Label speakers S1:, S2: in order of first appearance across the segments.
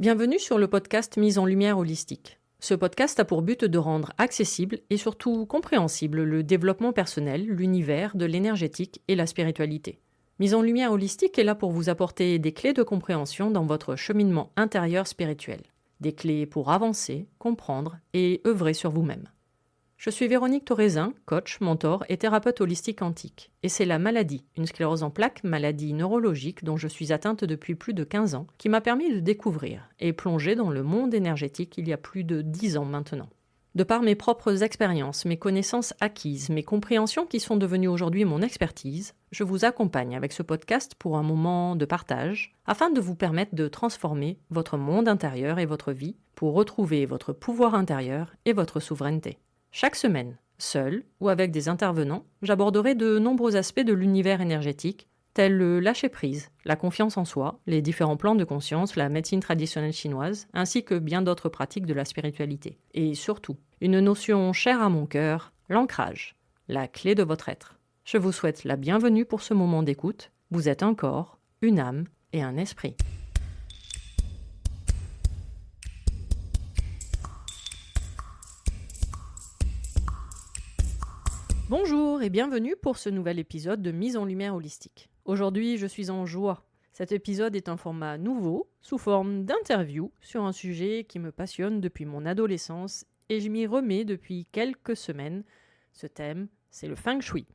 S1: Bienvenue sur le podcast Mise en lumière holistique. Ce podcast a pour but de rendre accessible et surtout compréhensible le développement personnel, l'univers de l'énergétique et la spiritualité. Mise en lumière holistique est là pour vous apporter des clés de compréhension dans votre cheminement intérieur spirituel. Des clés pour avancer, comprendre et œuvrer sur vous-même. Je suis Véronique Thorezin, coach, mentor et thérapeute holistique quantique. Et c'est la maladie, une sclérose en plaques, maladie neurologique dont je suis atteinte depuis plus de 15 ans, qui m'a permis de découvrir et plonger dans le monde énergétique il y a plus de 10 ans maintenant. De par mes propres expériences, mes connaissances acquises, mes compréhensions qui sont devenues aujourd'hui mon expertise, je vous accompagne avec ce podcast pour un moment de partage, afin de vous permettre de transformer votre monde intérieur et votre vie pour retrouver votre pouvoir intérieur et votre souveraineté. Chaque semaine, seul ou avec des intervenants, j'aborderai de nombreux aspects de l'univers énergétique, tels le lâcher-prise, la confiance en soi, les différents plans de conscience, la médecine traditionnelle chinoise, ainsi que bien d'autres pratiques de la spiritualité. Et surtout, une notion chère à mon cœur, l'ancrage, la clé de votre être. Je vous souhaite la bienvenue pour ce moment d'écoute. Vous êtes un corps, une âme et un esprit. Bonjour et bienvenue pour ce nouvel épisode de Mise en lumière holistique. Aujourd'hui, je suis en joie. Cet épisode est un format nouveau, sous forme d'interview, sur un sujet qui me passionne depuis mon adolescence et je m'y remets depuis quelques semaines. Ce thème, c'est le Feng Shui.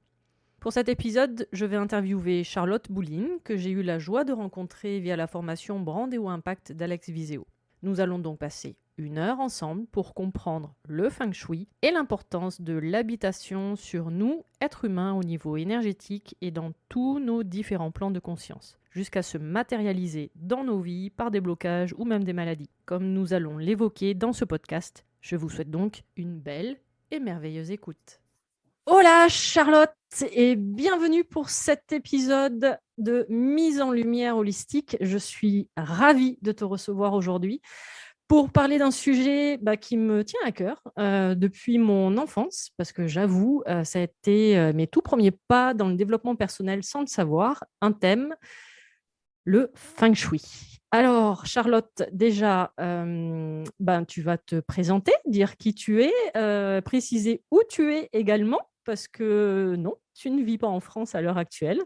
S1: Pour cet épisode, je vais interviewer Charlotte Bouline, que j'ai eu la joie de rencontrer via la formation Brandéo Impact d'Alex Viseo. Nous allons donc passer 1 heure ensemble pour comprendre le Feng Shui et l'importance de l'habitation sur nous, êtres humains, au niveau énergétique et dans tous nos différents plans de conscience, jusqu'à se matérialiser dans nos vies par des blocages ou même des maladies, comme nous allons l'évoquer dans ce podcast. Je vous souhaite donc une belle et merveilleuse écoute. Hola Charlotte et bienvenue pour cet épisode de Mise en lumière holistique. Je suis ravie de te recevoir aujourd'hui pour parler d'un sujet qui me tient à cœur depuis mon enfance, parce que j'avoue, ça a été mes tout premiers pas dans le développement personnel sans le savoir, un thème, le Feng Shui. Alors, Charlotte, déjà, tu vas te présenter, dire qui tu es, préciser où tu es également, parce que non, tu ne vis pas en France à l'heure actuelle.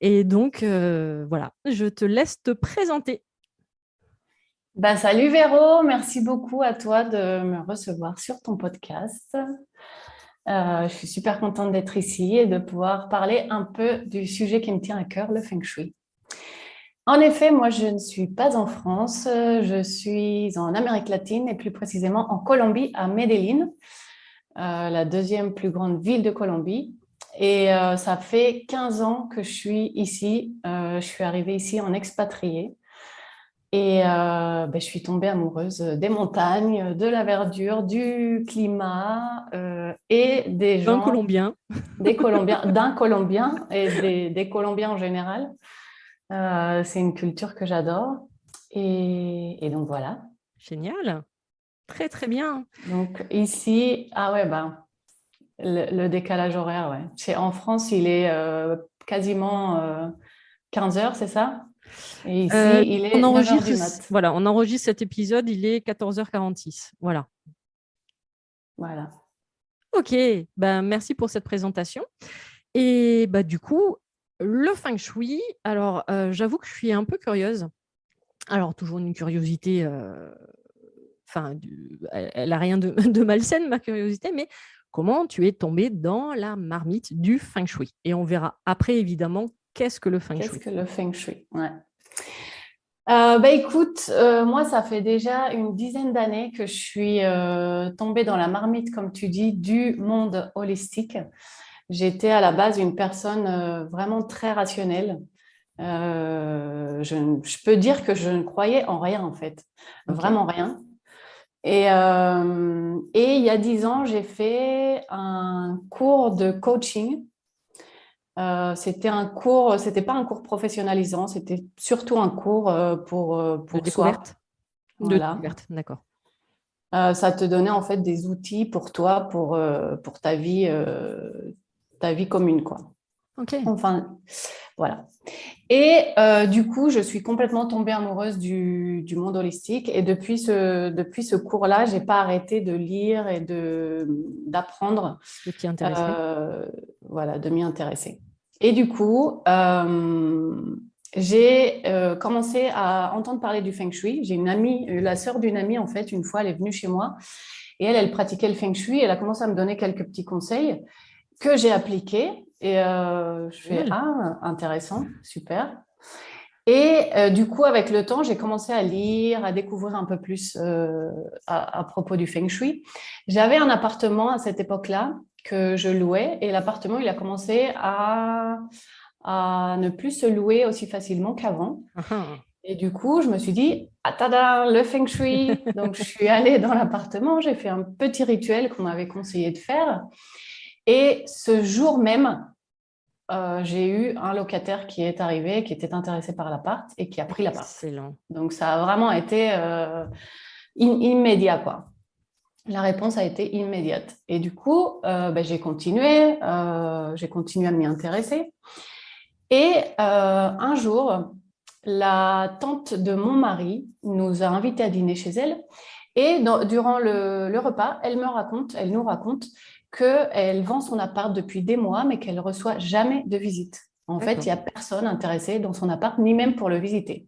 S1: Et donc, voilà, je te laisse te présenter.
S2: Salut Véro, merci beaucoup à toi de me recevoir sur ton podcast. Je suis super contente d'être ici et de pouvoir parler un peu du sujet qui me tient à cœur, le Feng Shui. En effet, moi, je ne suis pas en France, je suis en Amérique latine et plus précisément en Colombie, à Medellín, la deuxième plus grande ville de Colombie. Et ça fait 15 ans que je suis ici. Je suis arrivée ici en expatriée. Et je suis tombée amoureuse des montagnes, de la verdure, du climat et des
S1: Un
S2: gens,
S1: Colombien.
S2: des Colombiens, d'un Colombien et des Colombiens en général. C'est une culture que j'adore. Et donc voilà.
S1: Génial. Très, très bien.
S2: Donc ici, le décalage horaire, ouais. En France, il est quasiment 15 heures, c'est ça? Et ici, il
S1: On
S2: est 9 heures
S1: enregistre,
S2: du mat.
S1: voilà, on enregistre cet épisode, il est 14h46. Voilà.
S2: Voilà.
S1: Ok, merci pour cette présentation. Et du coup, le Feng Shui, alors j'avoue que je suis un peu curieuse. Alors, toujours une curiosité, elle n'a rien de malsaine, ma curiosité, mais comment tu es tombée dans la marmite du Feng Shui? Et on verra après, évidemment, qu'est-ce que le Feng
S2: Qu'est-ce
S1: Shui?
S2: que le Feng Shui? Ouais. Écoute, moi, ça fait déjà une dizaine d'années que je suis tombée dans la marmite, comme tu dis, du monde holistique. J'étais à la base une personne vraiment très rationnelle. Je peux dire que je ne croyais en rien, en fait.
S1: Ok.
S2: Vraiment rien. Et il y a 10 ans, j'ai fait un cours de coaching. C'était pas un cours professionnalisant, c'était surtout un cours
S1: De
S2: pour soi.
S1: découverte? De
S2: Voilà.
S1: découverte, d'accord.
S2: Ça te donnait en fait des outils pour toi, pour ta vie commune, quoi.
S1: Ok.
S2: Enfin, voilà. Et du coup, je suis complètement tombée amoureuse du monde holistique. Et depuis ce cours-là, je n'ai pas arrêté de lire et d'apprendre,
S1: De t'y intéresser.
S2: voilà, de m'y intéresser. Et du coup, j'ai commencé à entendre parler du Feng Shui. J'ai une amie, la sœur d'une amie, en fait, une fois, elle est venue chez moi et elle pratiquait le Feng Shui. Elle a commencé à me donner quelques petits conseils que j'ai appliqués. Et je fais,
S1: Génial.
S2: ah, intéressant, super. Et du coup, avec le temps, j'ai commencé à lire, à découvrir un peu plus à propos du Feng Shui. J'avais un appartement à cette époque-là que je louais et l'appartement, il a commencé à ne plus se louer aussi facilement qu'avant.
S1: Ah,
S2: Et du coup, je me suis dit, ah tada, le Feng Shui. Donc, je suis allée dans l'appartement, j'ai fait un petit rituel qu'on m'avait conseillé de faire. Et ce jour même, j'ai eu un locataire qui est arrivé, qui était intéressé par l'appart et qui a pris l'appart.
S1: excellent.
S2: Donc, ça a vraiment été immédiat, quoi. La réponse a été immédiate. Et du coup, j'ai continué à m'y intéresser. Et un jour, la tante de mon mari nous a invités à dîner chez elle. Et durant le repas, elle nous raconte qu'elle vend son appart depuis des mois, mais qu'elle ne reçoit jamais de visite. En fait, il
S1: D'accord.
S2: n'y a personne intéressé dans son appart, ni même pour le visiter.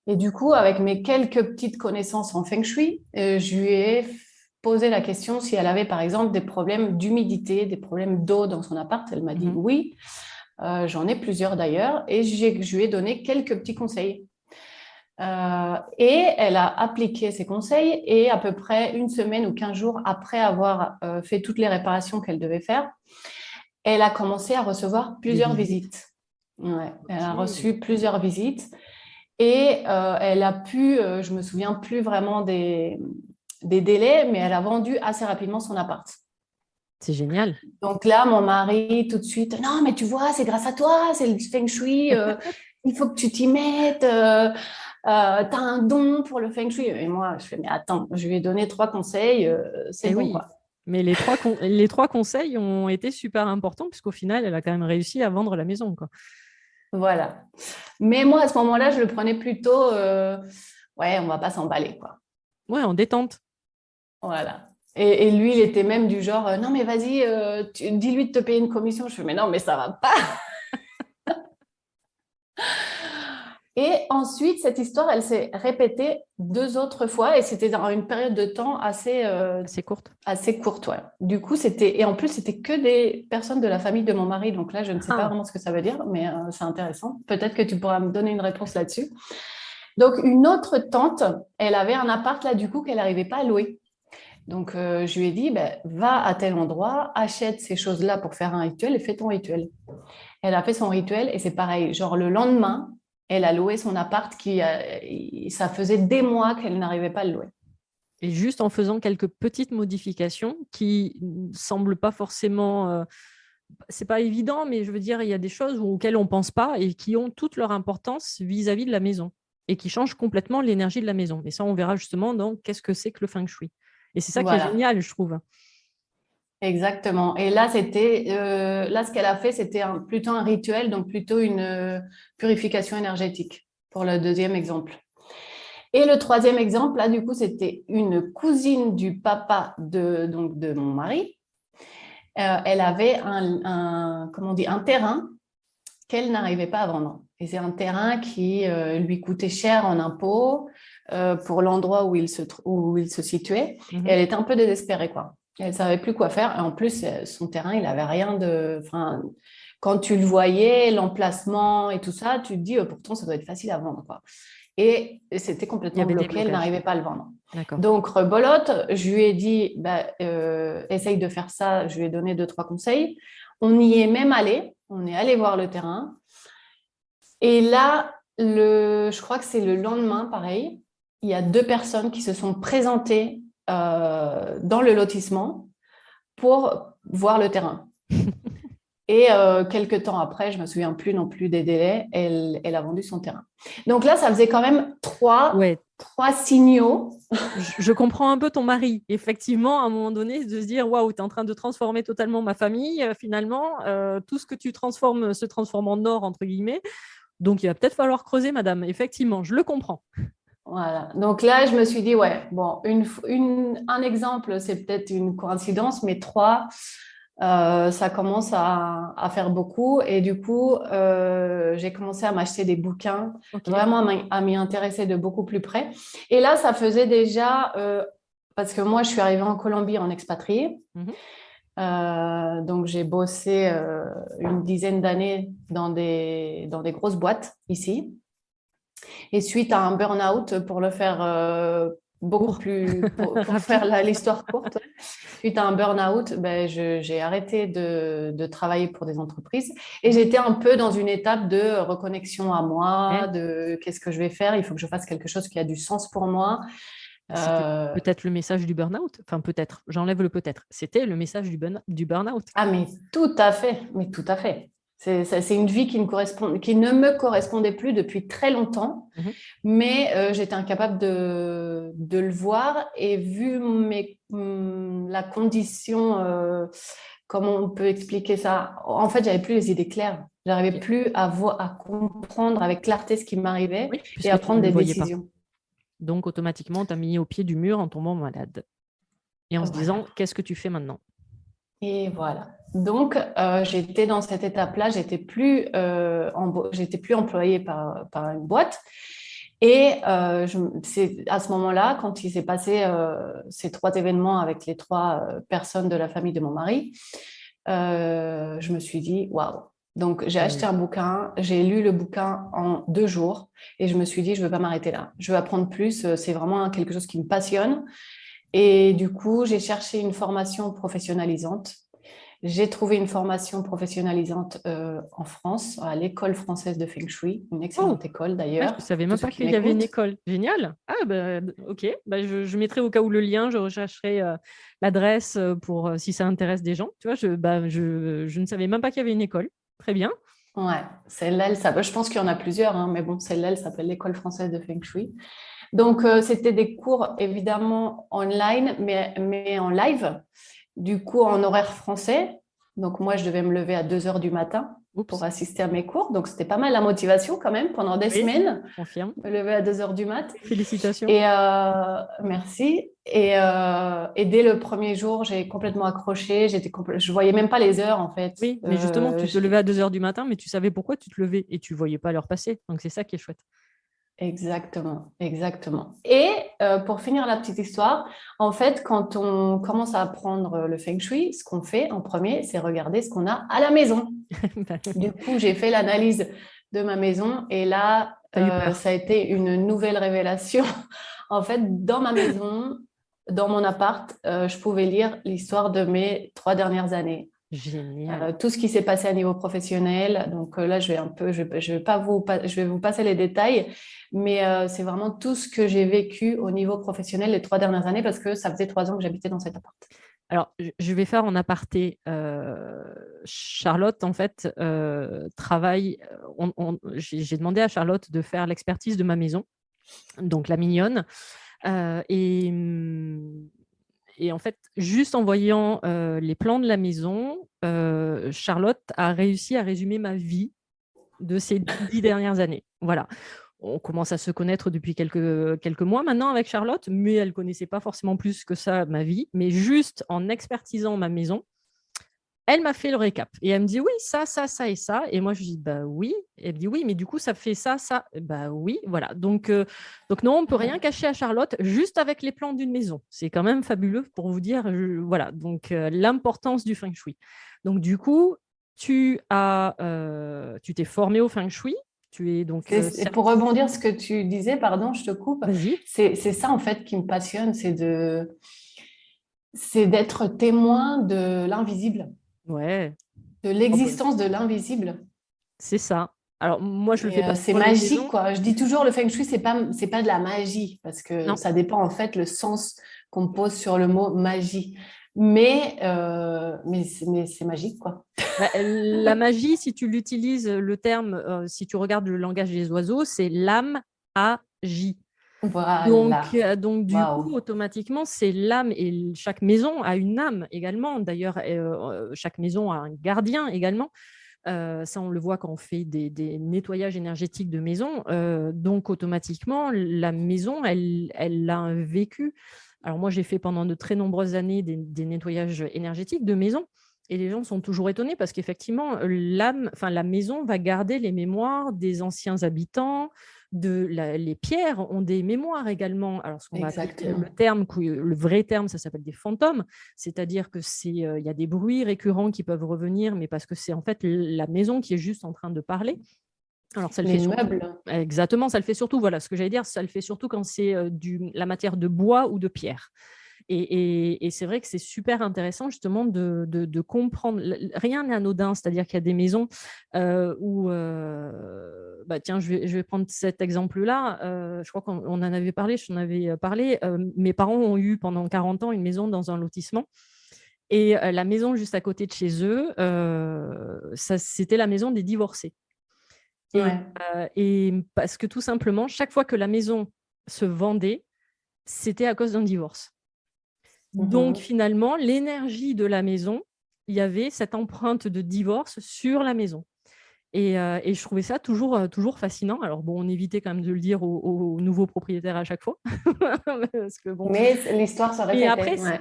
S2: Et du coup, avec mes quelques petites connaissances en Feng Shui, je lui ai posé la question si elle avait, par exemple, des problèmes d'humidité, des problèmes d'eau dans son appart. Elle m'a dit
S1: Mhm.
S2: oui. J'en ai plusieurs d'ailleurs. Et je lui ai donné quelques petits conseils. Et elle a appliqué ces conseils et à peu près une semaine ou 15 jours après avoir fait toutes les réparations qu'elle devait faire, elle a commencé à recevoir
S1: Des
S2: plusieurs
S1: visites.
S2: visites. Ouais, elle a
S1: Ok.
S2: reçu plusieurs visites et elle a pu, je me souviens plus vraiment des délais, mais elle a vendu assez rapidement son appart.
S1: C'est génial.
S2: Donc là, mon mari, tout de suite, non, mais tu vois, c'est grâce à toi, c'est le Feng Shui, il faut que tu t'y mettes, tu as un don pour le Feng Shui. Et moi, je fais, mais attends, je lui ai donné 3 conseils, c'est
S1: Eh
S2: bon,
S1: oui.
S2: quoi.
S1: Mais les trois conseils ont été super importants puisqu'au final, elle a quand même réussi à vendre la maison, quoi.
S2: Voilà. Mais moi, à ce moment-là, je le prenais plutôt, ouais, on va pas s'emballer, quoi.
S1: Ouais, en détente.
S2: Voilà. Et lui, il était même du genre, non, mais vas-y, dis-lui de te payer une commission. Je fais, mais non, mais ça va pas. Et ensuite, cette histoire, elle s'est répétée 2 autres fois et c'était dans une période de temps
S1: Assez courte.
S2: assez courte. Ouais. Du coup, et en plus, c'était que des personnes de la famille de mon mari. Donc là, je ne sais pas
S1: Ah,
S2: vraiment ce que ça veut dire, mais c'est intéressant. Peut-être que tu pourras me donner une réponse là-dessus. Donc, une autre tante, elle avait un appart là, du coup, qu'elle n'arrivait pas à louer. Donc, je lui ai dit, ben, va à tel endroit, achète ces choses-là pour faire un rituel et fais ton rituel. Elle a fait son rituel et c'est pareil. Genre, le lendemain, elle a loué son appart ça faisait des mois qu'elle n'arrivait pas à le louer.
S1: et juste en faisant quelques petites modifications qui ne semblent pas forcément. C'est pas évident, mais je veux dire, il y a des choses auxquelles on ne pense pas et qui ont toute leur importance vis-à-vis de la maison et qui changent complètement l'énergie de la maison. Mais ça, on verra justement dans qu'est-ce que c'est que le feng shui. Et c'est ça qui est
S2: Voilà,
S1: génial, je trouve.
S2: exactement. Et là, là, ce qu'elle a fait, c'était plutôt un rituel, donc plutôt une purification énergétique pour le deuxième exemple. Et le troisième exemple, là, du coup, c'était une cousine du papa donc, de mon mari. Elle avait comment on dit, un terrain qu'elle n'arrivait pas à vendre. Et c'est un terrain qui lui coûtait cher en impôts pour l'endroit où il se situait. Et
S1: Mhm.
S2: elle était un peu désespérée, quoi. Elle ne savait plus quoi faire. Et en plus, son terrain, il n'avait rien de... Enfin, quand tu le voyais, l'emplacement et tout ça, tu te dis, pourtant, ça doit être facile à vendre, quoi. Et c'était
S1: Il y
S2: complètement
S1: avait des
S2: bloqué, elle
S1: blocages.
S2: n'arrivait pas à le vendre.
S1: D'accord.
S2: Donc, rebolote, je lui ai dit, bah, essaye de faire ça. Je lui ai donné 2, 3 conseils. On y est même allé. On est allé voir le terrain. Et là, je crois que c'est le lendemain, pareil. Il y a 2 personnes qui se sont présentées dans le lotissement pour voir le terrain. Et quelques temps après, je ne me souviens plus non plus des délais, elle a vendu son terrain. Donc là, ça faisait quand même
S1: Ouais,
S2: trois signaux.
S1: je comprends un peu ton mari. Effectivement, à un moment donné, de se dire, waouh, tu es en train de transformer totalement ma famille. Finalement, tout ce que tu transformes se transforme en or, entre guillemets. Donc, il va peut-être falloir creuser, madame. Effectivement, je le comprends.
S2: Voilà. Donc là, je me suis dit, ouais, bon, un exemple, c'est peut-être une coïncidence, mais trois, ça commence à faire beaucoup. Et du coup, j'ai commencé à m'acheter des bouquins,
S1: Ok.
S2: vraiment à m'y intéresser de beaucoup plus près. Et là, ça faisait déjà, parce que moi, je suis arrivée en Colombie en expatriée.
S1: Mhm.
S2: Donc, j'ai bossé une dizaine d'années dans des grosses boîtes ici. Et suite à un burn-out, pour le faire beaucoup
S1: Cours.
S2: plus, pour faire
S1: Rapide.
S2: l'histoire courte, suite à un burn-out, ben, j'ai arrêté de travailler pour des entreprises et
S1: Mhm.
S2: j'étais un peu dans une étape de reconnexion à moi,
S1: Ouais.
S2: de qu'est-ce que je vais faire, il faut que je fasse quelque chose qui a du sens pour moi.
S1: C'était
S2: Euh,
S1: peut-être le message du burn-out. Enfin, peut-être. J'enlève le peut-être. C'était le message du burn-out.
S2: Ah, mais tout à fait, mais tout à fait. C'est une vie qui ne me correspondait plus depuis très longtemps.
S1: Mhm.
S2: Mais j'étais incapable de le voir et vu la condition, comment on peut expliquer ça? En fait, j'avais plus les idées claires. J'arrivais
S1: Ok.
S2: plus à comprendre avec clarté ce qui m'arrivait
S1: Oui,
S2: et à
S1: puisque tu
S2: prendre
S1: ne le
S2: des
S1: voyais pas.
S2: décisions.
S1: Donc, automatiquement, tu as mis au pied du mur en tombant malade. Et en se
S2: Voilà.
S1: disant, qu'est-ce que tu fais maintenant?
S2: Et voilà. Donc, j'étais dans cette étape-là. J'étais plus employée par une boîte. Et c'est à ce moment-là, quand il s'est passé ces trois événements avec les trois personnes de la famille de mon mari, je me suis dit, waouh. Donc, j'ai acheté un bouquin, j'ai lu le bouquin en 2 jours et je me suis dit, je ne veux pas m'arrêter là. Je veux apprendre plus. C'est vraiment quelque chose qui me passionne. Et du coup, j'ai cherché une formation professionnalisante. J'ai trouvé une formation professionnalisante en France, à l'école française de Feng Shui, une
S1: Oh,
S2: excellente école
S1: ah, je
S2: d'ailleurs,
S1: ne savais
S2: pour tous
S1: même
S2: ceux
S1: pas
S2: qui
S1: qu'il y avait une
S2: m'écoutent.
S1: école. Génial. Ah, bah, ok. Bah, je mettrai au cas où le lien, je rechercherai l'adresse pour si ça intéresse des gens. Tu vois, je ne savais même pas qu'il y avait une école. Très bien.
S2: Ouais, celle-là, je pense qu'il y en a plusieurs, hein, mais bon, celle-là, elle s'appelle l'école française de Feng Shui. Donc, c'était des cours évidemment online, mais en live, du coup en horaire français. Donc, moi, je devais me lever à 2 heures du matin pour
S1: Oups.
S2: assister à mes cours. Donc, c'était pas mal la motivation quand même pendant des
S1: Oui,
S2: semaines,
S1: confirme.
S2: me lever à 2 heures du mat.
S1: Félicitations.
S2: Et merci. Et dès le premier jour, j'ai complètement accroché. Je voyais même pas les heures en fait.
S1: Oui, mais justement, tu te levais à 2 heures du matin, mais tu savais pourquoi tu te levais et tu ne voyais pas l'heure passer. Donc, c'est ça qui est chouette.
S2: Exactement, exactement. Et pour finir la petite histoire, en fait, quand on commence à apprendre le feng shui, ce qu'on fait en premier, c'est regarder ce qu'on a à la maison. Du coup, j'ai fait l'analyse de ma maison et là,
S1: Tu as eu peur.
S2: ça a été une nouvelle révélation. En fait, dans ma maison, dans mon appart, je pouvais lire l'histoire de mes 3 dernières années.
S1: Génial.
S2: Tout ce qui s'est passé à niveau professionnel. Donc là, je vais vous passer les détails, mais c'est vraiment tout ce que j'ai vécu au niveau professionnel les 3 dernières années parce que ça faisait 3 ans que j'habitais dans cet appart.
S1: Alors, je vais faire en aparté. Charlotte, en fait, travaille. J'ai demandé à Charlotte de faire l'expertise de ma maison, donc la mignonne. Euh, et, hum, et en fait, juste en voyant les plans de la maison, Charlotte a réussi à résumer ma vie de ces 10 dernières années. Voilà. On commence à se connaître depuis quelques mois maintenant avec Charlotte, mais elle ne connaissait pas forcément plus que ça ma vie. Mais juste en expertisant ma maison, elle m'a fait le récap. Et elle me dit oui, ça et ça. Et moi, je dis bah oui. Et elle me dit oui, mais du coup, ça fait ça. Bah oui, voilà. Donc non, on ne peut rien cacher à Charlotte, juste avec les plans d'une maison. C'est quand même fabuleux pour vous dire, voilà. Donc l'importance du feng shui. Donc du coup, tu t'es formé au feng shui. Tu es donc
S2: Et pour
S1: certifié.
S2: rebondir ce que tu disais, pardon, je te coupe,
S1: Vas-y.
S2: c'est ça en fait qui me passionne, c'est d'être témoin de l'invisible,
S1: Ouais.
S2: de
S1: Oh, bah,
S2: l'existence de l'invisible.
S1: c'est ça. Alors moi, je le fais
S2: Et
S1: pas
S2: c'est
S1: pour les
S2: magique,
S1: maisons.
S2: quoi. Je dis toujours, le feng shui, c'est pas de la magie, parce que
S1: Non.
S2: ça dépend, en fait, le sens qu'on pose sur le mot magie. mais c'est magique, quoi.
S1: La magie, si tu l'utilises, le terme, si tu regardes le langage des oiseaux, c'est l'âme agit.
S2: Voilà.
S1: Donc du coup,
S2: Waouh.
S1: automatiquement, c'est l'âme et chaque maison a une âme également. D'ailleurs, chaque maison a un gardien également. Ça, on le voit quand on fait des nettoyages énergétiques de maison. Donc, automatiquement, la maison, elle a un vécu. Alors, moi, j'ai fait pendant de très nombreuses années des nettoyages énergétiques de maison. Et les gens sont toujours étonnés parce qu'effectivement, la maison va garder les mémoires des anciens habitants. Les pierres ont des mémoires également. Alors, ce qu'on va appeler
S2: Exactement.
S1: le vrai terme, ça s'appelle des fantômes. C'est-à-dire que il y a des bruits récurrents qui peuvent revenir, mais parce que c'est en fait la maison qui est juste en train de parler. Alors, ça le
S2: Les
S1: fait surtout.
S2: meubles.
S1: Exactement, ça le fait surtout. Voilà, ce que j'allais dire, ça le fait surtout quand c'est la matière de bois ou de pierre. Et c'est vrai que c'est super intéressant justement de comprendre. Rien n'est anodin, c'est-à-dire qu'il y a des maisons où, bah, tiens, je vais prendre cet exemple-là. Je crois qu'on en avait parlé, je t'en avais parlé. Mes parents ont eu pendant 40 ans une maison dans un lotissement. Et la maison juste à côté de chez eux, c'était la maison des divorcés. Et,
S2: Ouais.
S1: et parce que tout simplement, chaque fois que la maison se vendait, c'était à cause d'un divorce. Donc
S2: Mhm.
S1: finalement, l'énergie de la maison, il y avait cette empreinte de divorce sur la maison. Et je trouvais ça toujours fascinant. Alors bon, on évitait quand même de le dire aux nouveaux propriétaires à chaque fois. Parce que bon.
S2: Mais l'histoire se
S1: Mais
S2: répétait. Ouais.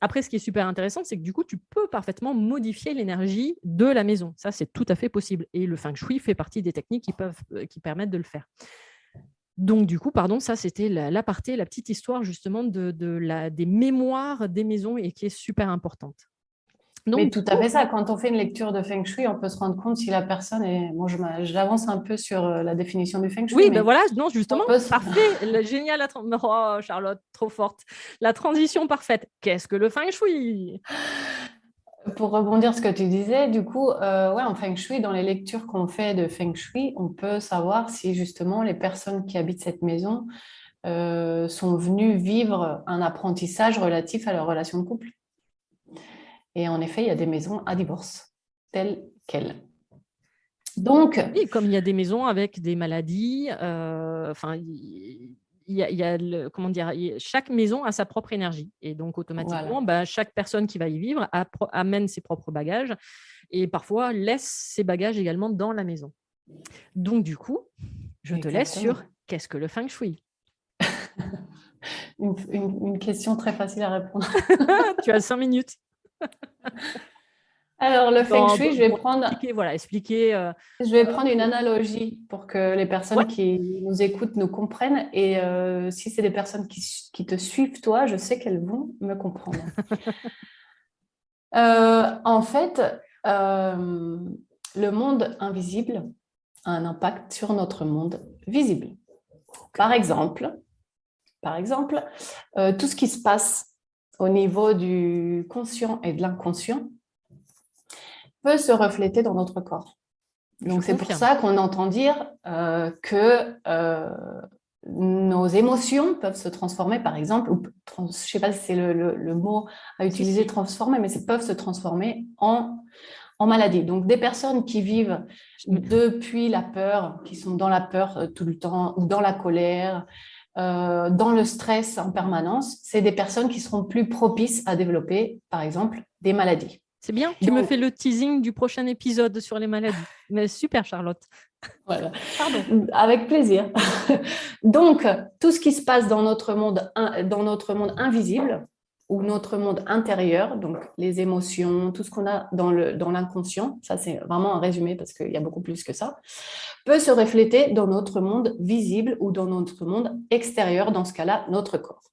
S1: après, ce qui est super intéressant, c'est que du coup, tu peux parfaitement modifier l'énergie de la maison. Ça, c'est tout à fait possible. Et le feng shui fait partie des techniques qui permettent de le faire. Donc, du coup, pardon, ça, c'était la petite histoire justement des mémoires des maisons et qui est super importante.
S2: Mais
S1: Donc, du
S2: tout à
S1: coup,
S2: fait ça. Quand on fait une lecture de Feng Shui, on peut se rendre compte si la personne est. Bon, j'avance un peu sur la définition du Feng Shui,
S1: oui, ben
S2: mais
S1: voilà, non,
S2: on
S1: justement,
S2: peut.
S1: parfait, génial, oh, Charlotte, trop forte. La transition parfaite. Qu'est-ce que le feng shui?
S2: Pour rebondir sur ce que tu disais, du coup, ouais, en Feng Shui, dans les lectures qu'on fait de Feng Shui, on peut savoir si justement les personnes qui habitent cette maison sont venues vivre un apprentissage relatif à leur relation de couple. Et en effet, il y a des maisons à divorce, telles quelles. Donc,
S1: Oui, comme il y a des maisons avec des maladies, enfin, il y a comment dire, chaque maison a sa propre énergie. Et donc, automatiquement,
S2: voilà,
S1: bah, chaque personne qui va y vivre amène ses propres bagages et parfois laisse ses bagages également dans la maison. Donc, du coup, je te laisse sur
S2: exactement.
S1: qu'est-ce que le feng shui?
S2: Une question très facile à répondre.
S1: Tu as 5 minutes.
S2: Alors, le Feng Shui,
S1: Pour expliquer, voilà, expliquer.
S2: je vais prendre une analogie pour que les
S1: Ouais.
S2: personnes qui nous écoutent nous comprennent. Et si c'est des personnes qui te suivent, toi, je sais qu'elles vont me comprendre. En fait, le monde invisible a un impact sur notre monde visible. Par exemple, tout ce qui se passe au niveau du conscient et de l'inconscient peut se refléter dans notre corps.
S1: Je
S2: Donc, c'est pour
S1: confirme.
S2: ça qu'on entend dire que nos émotions peuvent se transformer, par exemple, je ne sais pas si c'est le mot à
S1: Si,
S2: utiliser,
S1: si.
S2: transformer, mais peuvent se transformer en maladie. Donc, des personnes qui vivent depuis la peur, qui sont dans la peur tout le temps, ou dans la colère, dans le stress en permanence, c'est des personnes qui seront plus propices à développer, par exemple, des maladies.
S1: C'est bien, tu me
S2: Donc,
S1: fais le teasing du prochain épisode sur les maladies. Mais super, Charlotte.
S2: voilà.
S1: Pardon.
S2: Avec plaisir. Donc, tout ce qui se passe dans notre monde invisible ou notre monde intérieur, donc les émotions, tout ce qu'on a dans l'inconscient, ça c'est vraiment un résumé parce qu'il y a beaucoup plus que ça, peut se refléter dans notre monde visible ou dans notre monde extérieur, dans ce cas-là, notre corps.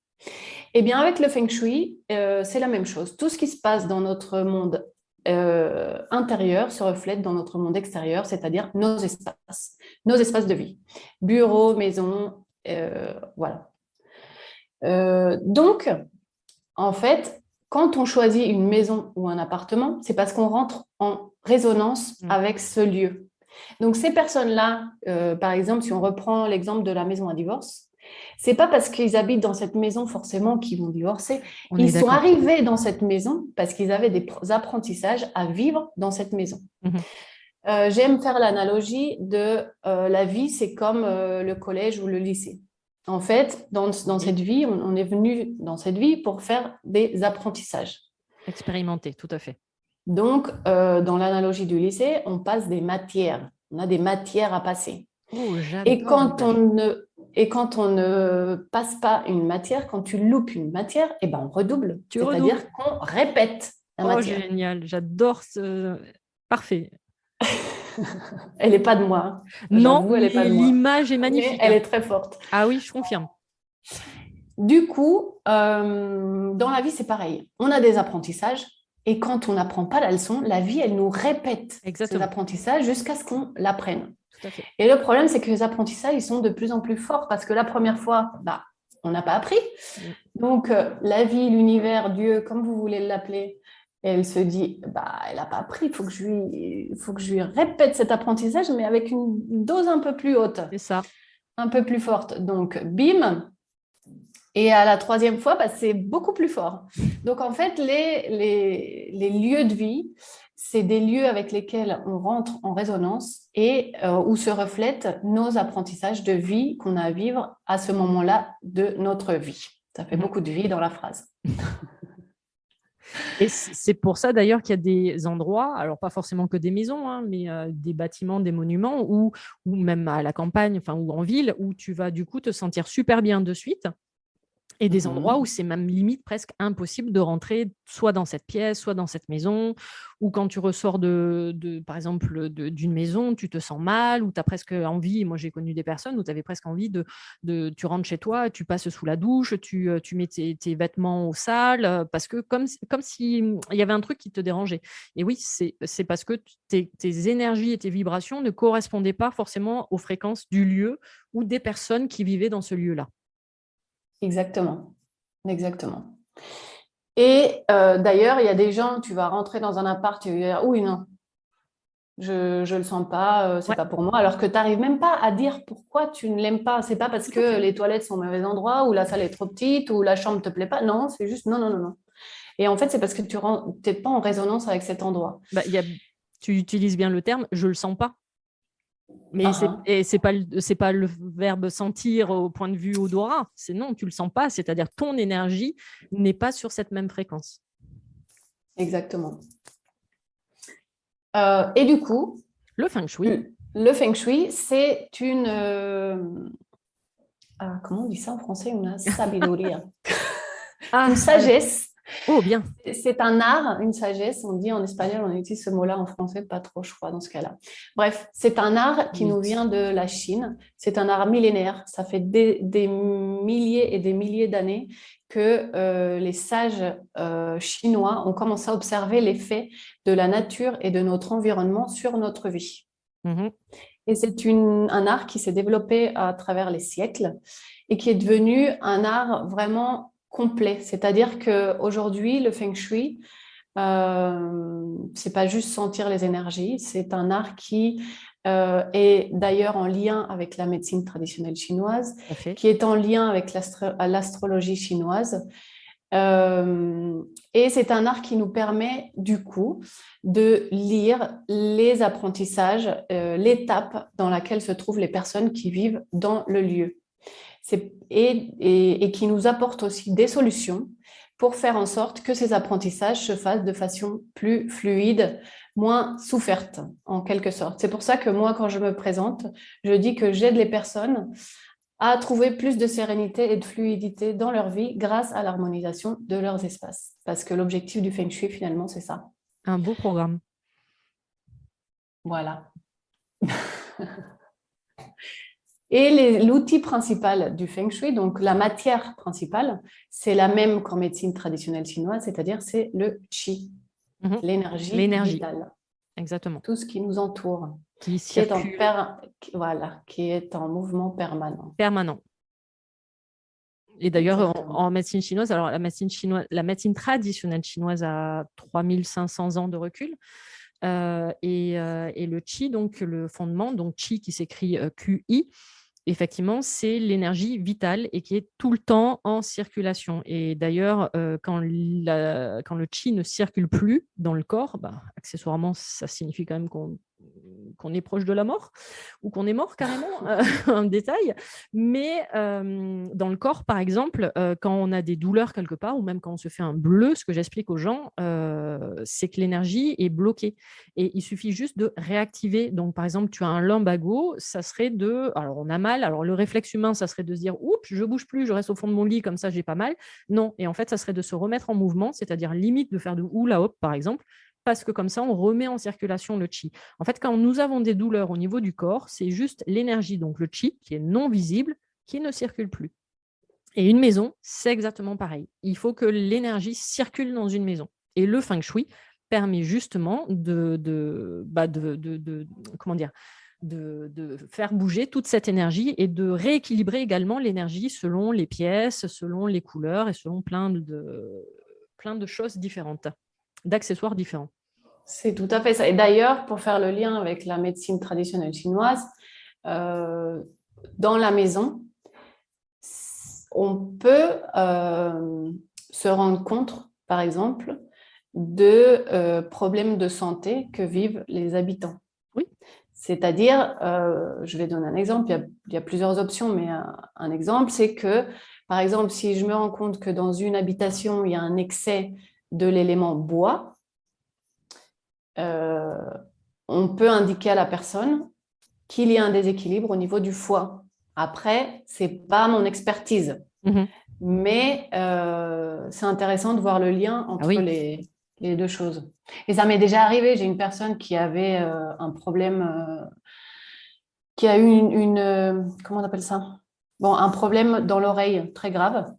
S2: Eh bien, avec le Feng Shui, c'est la même chose. Tout ce qui se passe dans notre monde intérieur se reflète dans notre monde extérieur, c'est-à-dire nos espaces de vie. Bureau, maison, voilà. Donc, en fait, quand on choisit une maison ou un appartement, c'est parce qu'on rentre en résonance avec ce lieu. Donc, ces personnes-là, par exemple, si on reprend l'exemple de la maison à divorce, C'est pas parce qu'ils habitent dans cette maison forcément qu'ils vont divorcer.
S1: On est
S2: Ils sont
S1: d'accord.
S2: arrivés dans cette maison parce qu'ils avaient des apprentissages à vivre dans cette maison.
S1: Mhm.
S2: J'aime faire l'analogie de la vie, c'est comme le collège ou le lycée. En fait, dans
S1: Oui.
S2: cette vie, on est venu dans cette vie pour faire des apprentissages.
S1: Expérimenté, tout à fait.
S2: Donc, dans l'analogie du lycée, on passe des matières. On a des matières à passer.
S1: Oh,
S2: Et
S1: j'adore
S2: quand
S1: l'image.
S2: on ne passe pas une matière, quand tu loupes une matière, eh ben on redouble.
S1: Tu redoubles.
S2: C'est-à-dire qu'on répète la
S1: Oh,
S2: matière.
S1: génial. J'adore ce... Parfait.
S2: Elle n'est pas de moi, hein.
S1: Non,
S2: J'avoue, elle
S1: mais
S2: n'est pas de moi.
S1: l'image est
S2: Mais
S1: magnifique,
S2: elle
S1: hein.
S2: est très forte.
S1: Ah oui, je confirme.
S2: Du coup, dans la vie, c'est pareil. On a des apprentissages et quand on n'apprend pas la leçon, la vie, elle nous répète ces
S1: Exactement.
S2: apprentissages jusqu'à ce qu'on l'apprenne.
S1: Tout à fait.
S2: Et le problème, c'est que les apprentissages, ils sont de plus en plus forts parce que la première fois, on n'a pas appris. Donc, la vie, l'univers, Dieu, comme vous voulez l'appeler, elle se dit, elle n'a pas appris, il faut que je lui répète cet apprentissage, mais avec une dose un peu plus haute,
S1: C'est ça.
S2: un peu plus forte. Donc, bim. Et à la troisième fois, c'est beaucoup plus fort. Donc, en fait, les lieux de vie, c'est des lieux avec lesquels on rentre en résonance et où se reflètent nos apprentissages de vie qu'on a à vivre à ce moment-là de notre vie. Ça fait beaucoup de vie dans la phrase.
S1: Et c'est pour ça d'ailleurs qu'il y a des endroits, alors pas forcément que des maisons, hein, mais des bâtiments, des monuments, ou même à la campagne, enfin, ou en ville, où tu vas du coup te sentir super bien de suite. Et des endroits où c'est même limite presque impossible de rentrer soit dans cette pièce, soit dans cette maison, ou quand tu ressors par exemple, d'une maison, tu te sens mal, ou tu as presque envie, moi j'ai connu des personnes où tu avais presque envie tu rentres chez toi, tu passes sous la douche, tu mets tes vêtements au sale, parce que comme si il y avait un truc qui te dérangeait. Et oui, c'est parce que tes énergies et tes vibrations ne correspondaient pas forcément aux fréquences du lieu ou des personnes qui vivaient dans ce lieu-là.
S2: Exactement. Exactement. Et d'ailleurs, il y a des gens, tu vas rentrer dans un appart et tu vas dire, oui, non, je ne le sens pas, c'est
S1: Ouais,
S2: pas pour moi. Alors que tu n'arrives même pas à dire pourquoi tu ne l'aimes pas. C'est pas parce
S1: tout à
S2: que
S1: fait.
S2: les toilettes sont au mauvais endroit ou la salle est trop petite ou la chambre ne te plaît pas. Non, c'est juste non, non, non, non. Et en fait, c'est parce que tu n'es pas en résonance avec cet endroit.
S1: Bah, tu utilises bien le terme, je le sens pas. Mais
S2: Ah,
S1: c'est pas le verbe sentir au point de vue odorat. C'est non, tu le sens pas. C'est-à-dire ton énergie n'est pas sur cette même fréquence.
S2: exactement. Et du coup,
S1: Le feng shui.
S2: le feng shui, c'est une... comment on dit ça en français? Une sabiduria.
S1: Ah,
S2: Une sagesse.
S1: oh bien.
S2: C'est un art, une sagesse. On dit en espagnol, on utilise ce mot-là en français, pas trop, je crois, dans ce cas-là. Bref, c'est un art qui
S1: Oui.
S2: nous vient de la Chine. C'est un art millénaire. Ça fait des milliers et des milliers d'années que les sages chinois ont commencé à observer l'effet de la nature et de notre environnement sur notre vie.
S1: Mhm.
S2: Et c'est un art qui s'est développé à travers les siècles et qui est devenu un art vraiment complet. C'est-à-dire qu'aujourd'hui, le feng shui, c'est pas juste sentir les énergies, c'est un art qui est d'ailleurs en lien avec la médecine traditionnelle chinoise,
S1: Tout à fait.
S2: qui est en lien avec l'astrologie chinoise. Et c'est un art qui nous permet du coup de lire les apprentissages, l'étape dans laquelle se trouvent les personnes qui vivent dans le lieu. Et qui nous apporte aussi des solutions pour faire en sorte que ces apprentissages se fassent de façon plus fluide, moins soufferte en quelque sorte. C'est pour ça que moi, quand je me présente, je dis que j'aide les personnes à trouver plus de sérénité et de fluidité dans leur vie grâce à l'harmonisation de leurs espaces. Parce que l'objectif du Feng Shui, finalement, c'est ça.
S1: Un beau programme.
S2: Voilà. Et l'outil principal du Feng Shui, donc la matière principale, c'est la même qu'en médecine traditionnelle chinoise, c'est-à-dire c'est le Qi,
S1: Mhm.
S2: l'énergie
S1: L'énergie,
S2: vitale,
S1: exactement.
S2: tout ce qui nous entoure,
S1: Qui
S2: qui est
S1: circule
S2: qui est en mouvement permanent.
S1: permanent. Et d'ailleurs,
S2: Exactement.
S1: en médecine chinoise, alors la médecine traditionnelle chinoise a 3500 ans de recul. Et le qi, donc le fondement, donc qi qui s'écrit QI, effectivement, c'est l'énergie vitale et qui est tout le temps en circulation. Et d'ailleurs, quand le chi ne circule plus dans le corps, accessoirement, ça signifie quand même qu'on est proche de la mort ou qu'on est mort carrément, un détail. Mais dans le corps, par exemple, quand on a des douleurs quelque part ou même quand on se fait un bleu, ce que j'explique aux gens, c'est que l'énergie est bloquée. Et il suffit juste de réactiver. Donc, par exemple, tu as un lumbago, ça serait de... Alors, on a mal. Alors, le réflexe humain, ça serait de se dire, oups, je bouge plus, je reste au fond de mon lit, comme ça, j'ai pas mal. Non. Et en fait, ça serait de se remettre en mouvement, c'est-à-dire limite de faire de hula hop, par exemple, parce que comme ça, on remet en circulation le chi. En fait, quand nous avons des douleurs au niveau du corps, c'est juste l'énergie, donc le chi, qui est non visible, qui ne circule plus. Et une maison, c'est exactement pareil. Il faut que l'énergie circule dans une maison. Et le feng shui permet justement comment dire, de faire bouger toute cette énergie et de rééquilibrer également l'énergie selon les pièces, selon les couleurs et selon plein de choses différentes, d'accessoires différents.
S2: C'est tout à fait ça. Et d'ailleurs, pour faire le lien avec la médecine traditionnelle chinoise, dans la maison, on peut se rendre compte, par exemple, de problèmes de santé que vivent les habitants.
S1: Oui.
S2: C'est-à-dire, je vais donner un exemple, il y a plusieurs options, mais un exemple, c'est que, par exemple, si je me rends compte que dans une habitation, il y a un excès de l'élément bois, on peut indiquer à la personne qu'il y a un déséquilibre au niveau du foie. Après, ce n'est pas mon expertise, mais c'est intéressant de voir le lien entre les deux choses. Et ça m'est déjà arrivé, j'ai une personne qui avait un problème, qui a eu comment on appelle ça? Bon, un problème dans l'oreille très grave.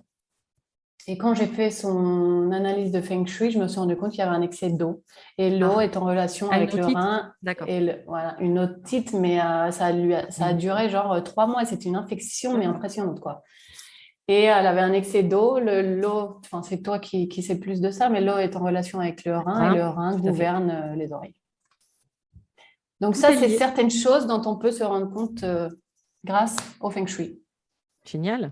S2: Et quand j'ai fait son analyse de Feng Shui, je me suis rendu compte qu'il y avait un excès d'eau. Et l'eau est en relation avec le rein. Et voilà, une otite, mais ça a duré genre 3 mois. C'est une infection, mais impressionnante, quoi. Et elle avait un excès d'eau. L'eau, enfin, c'est toi qui sais plus de ça, mais l'eau est en relation avec le rein et le rein gouverne les oreilles. Donc ça, c'est certaines choses dont on peut se rendre compte grâce au Feng Shui.
S1: Génial.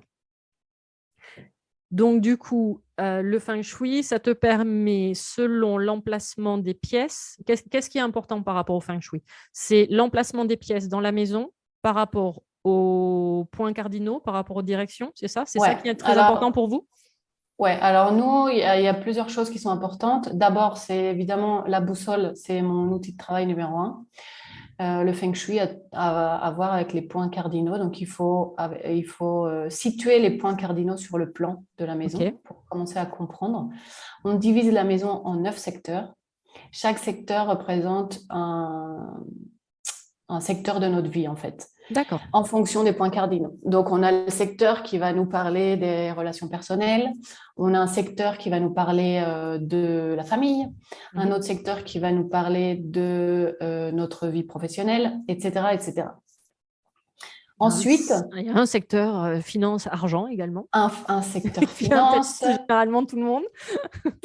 S1: Donc, du coup, le feng shui, ça te permet, selon l'emplacement des pièces, qu'est-ce qui est important par rapport au feng shui? C'est l'emplacement des pièces dans la maison par rapport aux points cardinaux, par rapport aux directions, c'est ça? C'est ça qui est très important pour vous?
S2: Oui, alors nous, il y a plusieurs choses qui sont importantes. D'abord, c'est évidemment la boussole, c'est mon outil de travail numéro 1. Le feng shui a à voir avec les points cardinaux. Donc, il faut situer les points cardinaux sur le plan de la maison pour commencer à comprendre. On divise la maison en 9 secteurs. Chaque secteur représente un secteur de notre vie, en fait.
S1: D'accord.
S2: En fonction des points cardinaux. Donc, on a le secteur qui va nous parler des relations personnelles. On a un secteur qui va nous parler de la famille. Un autre secteur qui va nous parler de notre vie professionnelle, etc., etc. Ensuite,
S1: il y a un secteur finance, argent également.
S2: Un secteur finance.
S1: Généralement, tout le monde.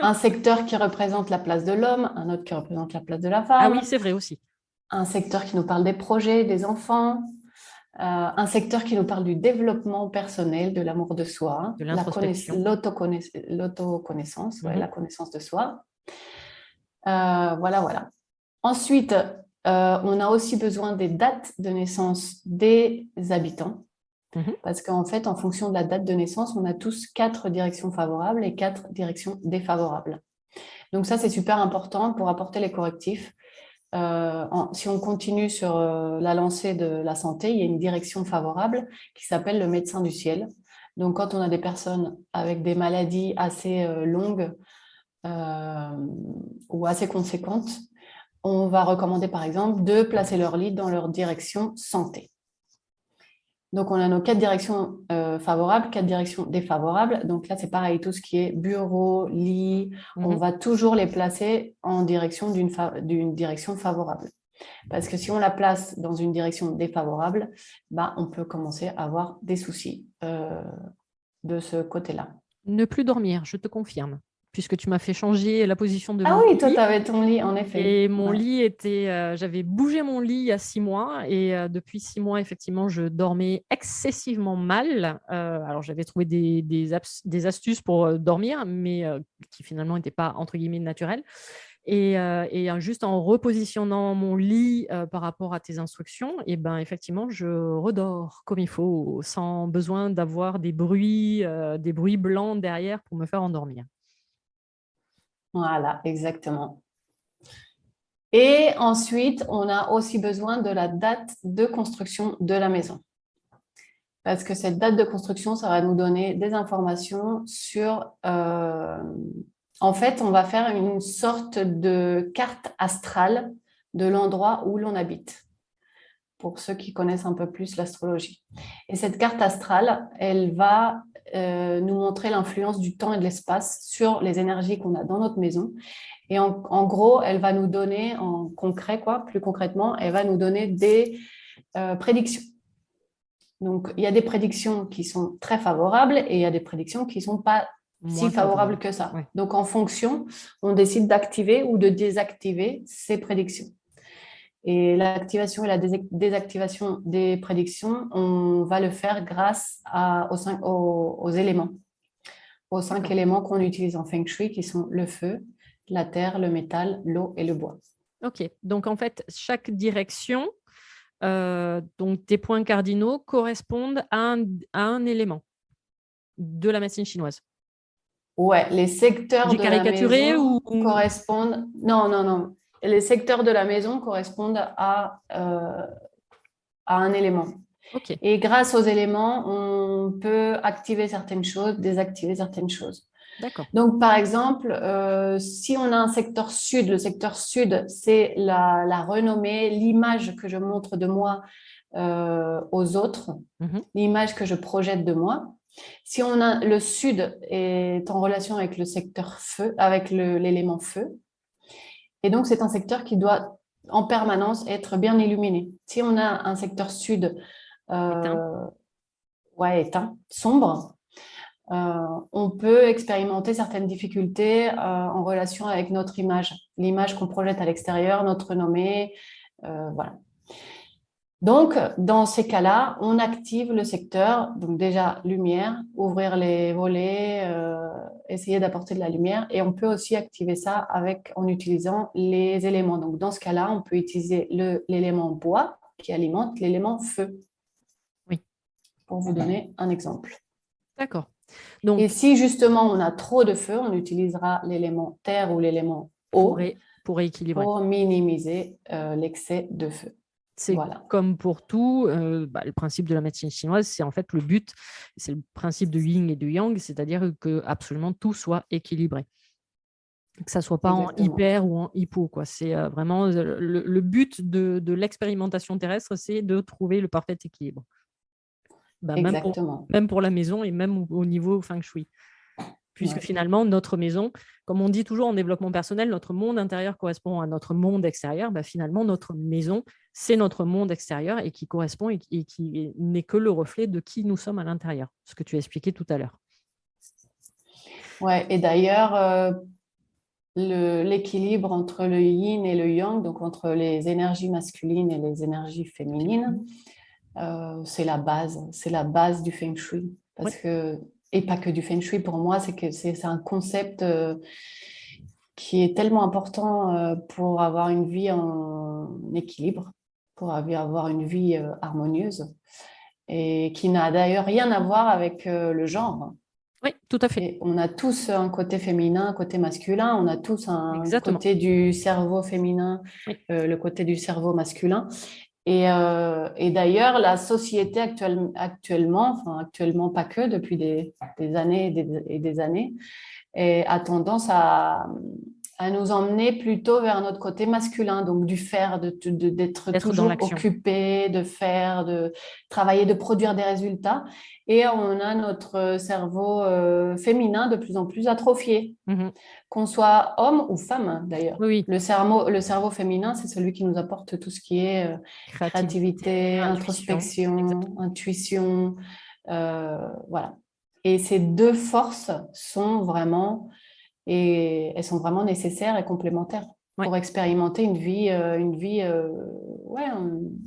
S2: Un secteur qui représente la place de l'homme. Un autre qui représente la place de la femme.
S1: Ah oui, c'est vrai aussi.
S2: Un secteur qui nous parle des projets, des enfants. Un secteur qui nous parle du développement personnel, de l'amour de soi,
S1: de l'introspection,
S2: l'autoconnaissance, la connaissance de soi. Voilà. Ensuite, on a aussi besoin des dates de naissance des habitants, parce qu'en fait, en fonction de la date de naissance, on a tous 4 directions favorables et 4 directions défavorables. Donc ça, c'est super important pour apporter les correctifs. Si on continue sur la lancée de la santé, il y a une direction favorable qui s'appelle le médecin du ciel. Donc, quand on a des personnes avec des maladies assez longues ou assez conséquentes, on va recommander par exemple de placer leur lit dans leur direction santé. Donc, on a nos 4 directions favorables, 4 directions défavorables. Donc là, c'est pareil, tout ce qui est bureau, lit, on va toujours les placer en direction d'une direction favorable. Parce que si on la place dans une direction défavorable, on peut commencer à avoir des soucis de ce côté-là.
S1: Ne plus dormir, je te confirme. puisque tu m'as fait changer la position de
S2: Ah
S1: mon
S2: oui, toi,
S1: lit.
S2: tu avais ton lit, en effet.
S1: Et mon
S2: Ouais.
S1: lit était, j'avais bougé mon lit il y a 6 mois et depuis 6 mois, effectivement, je dormais excessivement mal. Alors, j'avais trouvé des astuces pour dormir, mais qui finalement n'étaient pas entre guillemets naturelles. Et juste en repositionnant mon lit par rapport à tes instructions, et ben effectivement, je redors comme il faut, sans besoin d'avoir des bruits blancs derrière pour me faire endormir.
S2: Voilà, exactement. Et ensuite, on a aussi besoin de la date de construction de la maison. Parce que cette date de construction, ça va nous donner des informations sur... en fait, on va faire une sorte de carte astrale de l'endroit où l'on habite, pour ceux qui connaissent un peu plus l'astrologie. Et cette carte astrale, elle va nous montrer l'influence du temps et de l'espace sur les énergies qu'on a dans notre maison. Et en gros, elle va nous donner, en concret, quoi, plus concrètement, elle va nous donner des prédictions. Donc, il y a des prédictions qui sont très favorables et il y a des prédictions qui ne sont pas si
S1: Moins
S2: favorables
S1: favorable.
S2: que ça.
S1: Ouais.
S2: Donc, en fonction, on décide d'activer ou de désactiver ces prédictions. Et l'activation et la désactivation des prédictions, on va le faire grâce aux éléments, aux 5
S1: D'accord.
S2: éléments qu'on utilise en Feng Shui, qui sont le feu, la terre, le métal, l'eau et le bois.
S1: Ok. Donc en fait, chaque direction, donc tes points cardinaux correspondent à un élément de la médecine chinoise.
S2: Ouais, les secteurs
S1: J'ai
S2: de la
S1: caricaturé
S2: maison
S1: ou...
S2: correspondent. Non, non, non. Les secteurs de la maison correspondent à un élément.
S1: Ok.
S2: Et grâce aux éléments, on peut activer certaines choses, désactiver certaines choses.
S1: D'accord.
S2: Donc, par exemple, si on a un secteur sud, le secteur sud, c'est la renommée, l'image que je montre de moi aux autres,
S1: Mhm.
S2: l'image que je projette de moi. Si on a le sud est en relation avec le secteur feu, avec l'élément feu, et donc c'est un secteur qui doit en permanence être bien illuminé. Si on a un secteur sud
S1: Éteint.
S2: éteint, sombre, on peut expérimenter certaines difficultés en relation avec notre image, l'image qu'on projette à l'extérieur, notre renommée, voilà. Donc, dans ces cas-là, on active le secteur, donc déjà lumière, ouvrir les volets, essayer d'apporter de la lumière, et on peut aussi activer ça en utilisant les éléments. Donc, dans ce cas-là, on peut utiliser l'élément bois qui alimente l'élément feu,
S1: Oui.
S2: pour vous donner un exemple.
S1: D'accord.
S2: Et
S1: Donc,
S2: si justement on a trop de feu, on utilisera l'élément terre ou l'élément eau
S1: pour rééquilibrer.
S2: pour minimiser l'excès de feu.
S1: C'est
S2: Voilà.
S1: comme pour tout, le principe de la médecine chinoise, c'est en fait le but, c'est le principe de yin et de yang, c'est-à-dire que absolument tout soit équilibré. Que ça soit pas en
S2: Exactement.
S1: hyper ou en hypo, quoi. C'est vraiment le but de l'expérimentation terrestre, c'est de trouver le parfait équilibre. Bah,
S2: Exactement.
S1: même pour la maison et même au niveau feng shui. Puisque
S2: Ouais.
S1: finalement, notre maison, comme on dit toujours en développement personnel, notre monde intérieur correspond à notre monde extérieur. Bah, finalement, notre maison, c'est notre monde extérieur et qui correspond et qui n'est que le reflet de qui nous sommes à l'intérieur, ce que tu as expliqué tout à l'heure.
S2: Ouais. Et d'ailleurs, l'équilibre entre le yin et le yang, donc entre les énergies masculines et les énergies féminines, c'est la base du feng shui.
S1: Oui,
S2: Et pas que du feng shui, pour moi, c'est un concept qui est tellement important pour avoir une vie en équilibre, pour avoir une vie harmonieuse, et qui n'a d'ailleurs rien à voir avec le genre.
S1: oui, tout à fait.
S2: Et on a tous un côté féminin, un côté masculin, on a tous un
S1: Exactement.
S2: côté du cerveau féminin,
S1: Oui.
S2: le côté du cerveau masculin. Et d'ailleurs, la société actuellement, enfin actuellement pas que, depuis des années et des années, a tendance à nous emmener plutôt vers notre côté masculin, donc du faire, d'être
S1: D'être dans
S2: toujours
S1: l'action.
S2: occupé, de faire, de travailler, de produire des résultats. Et on a notre cerveau féminin de plus en plus atrophié,
S1: Mhm.
S2: qu'on soit homme ou femme d'ailleurs.
S1: Oui, oui.
S2: Le cerveau féminin, c'est celui qui nous apporte tout ce qui est
S1: Créativité,
S2: créativité,
S1: intuition.
S2: introspection, intuition, voilà. Et ces deux forces sont vraiment et elles sont vraiment nécessaires et complémentaires
S1: Ouais.
S2: pour expérimenter une vie ouais,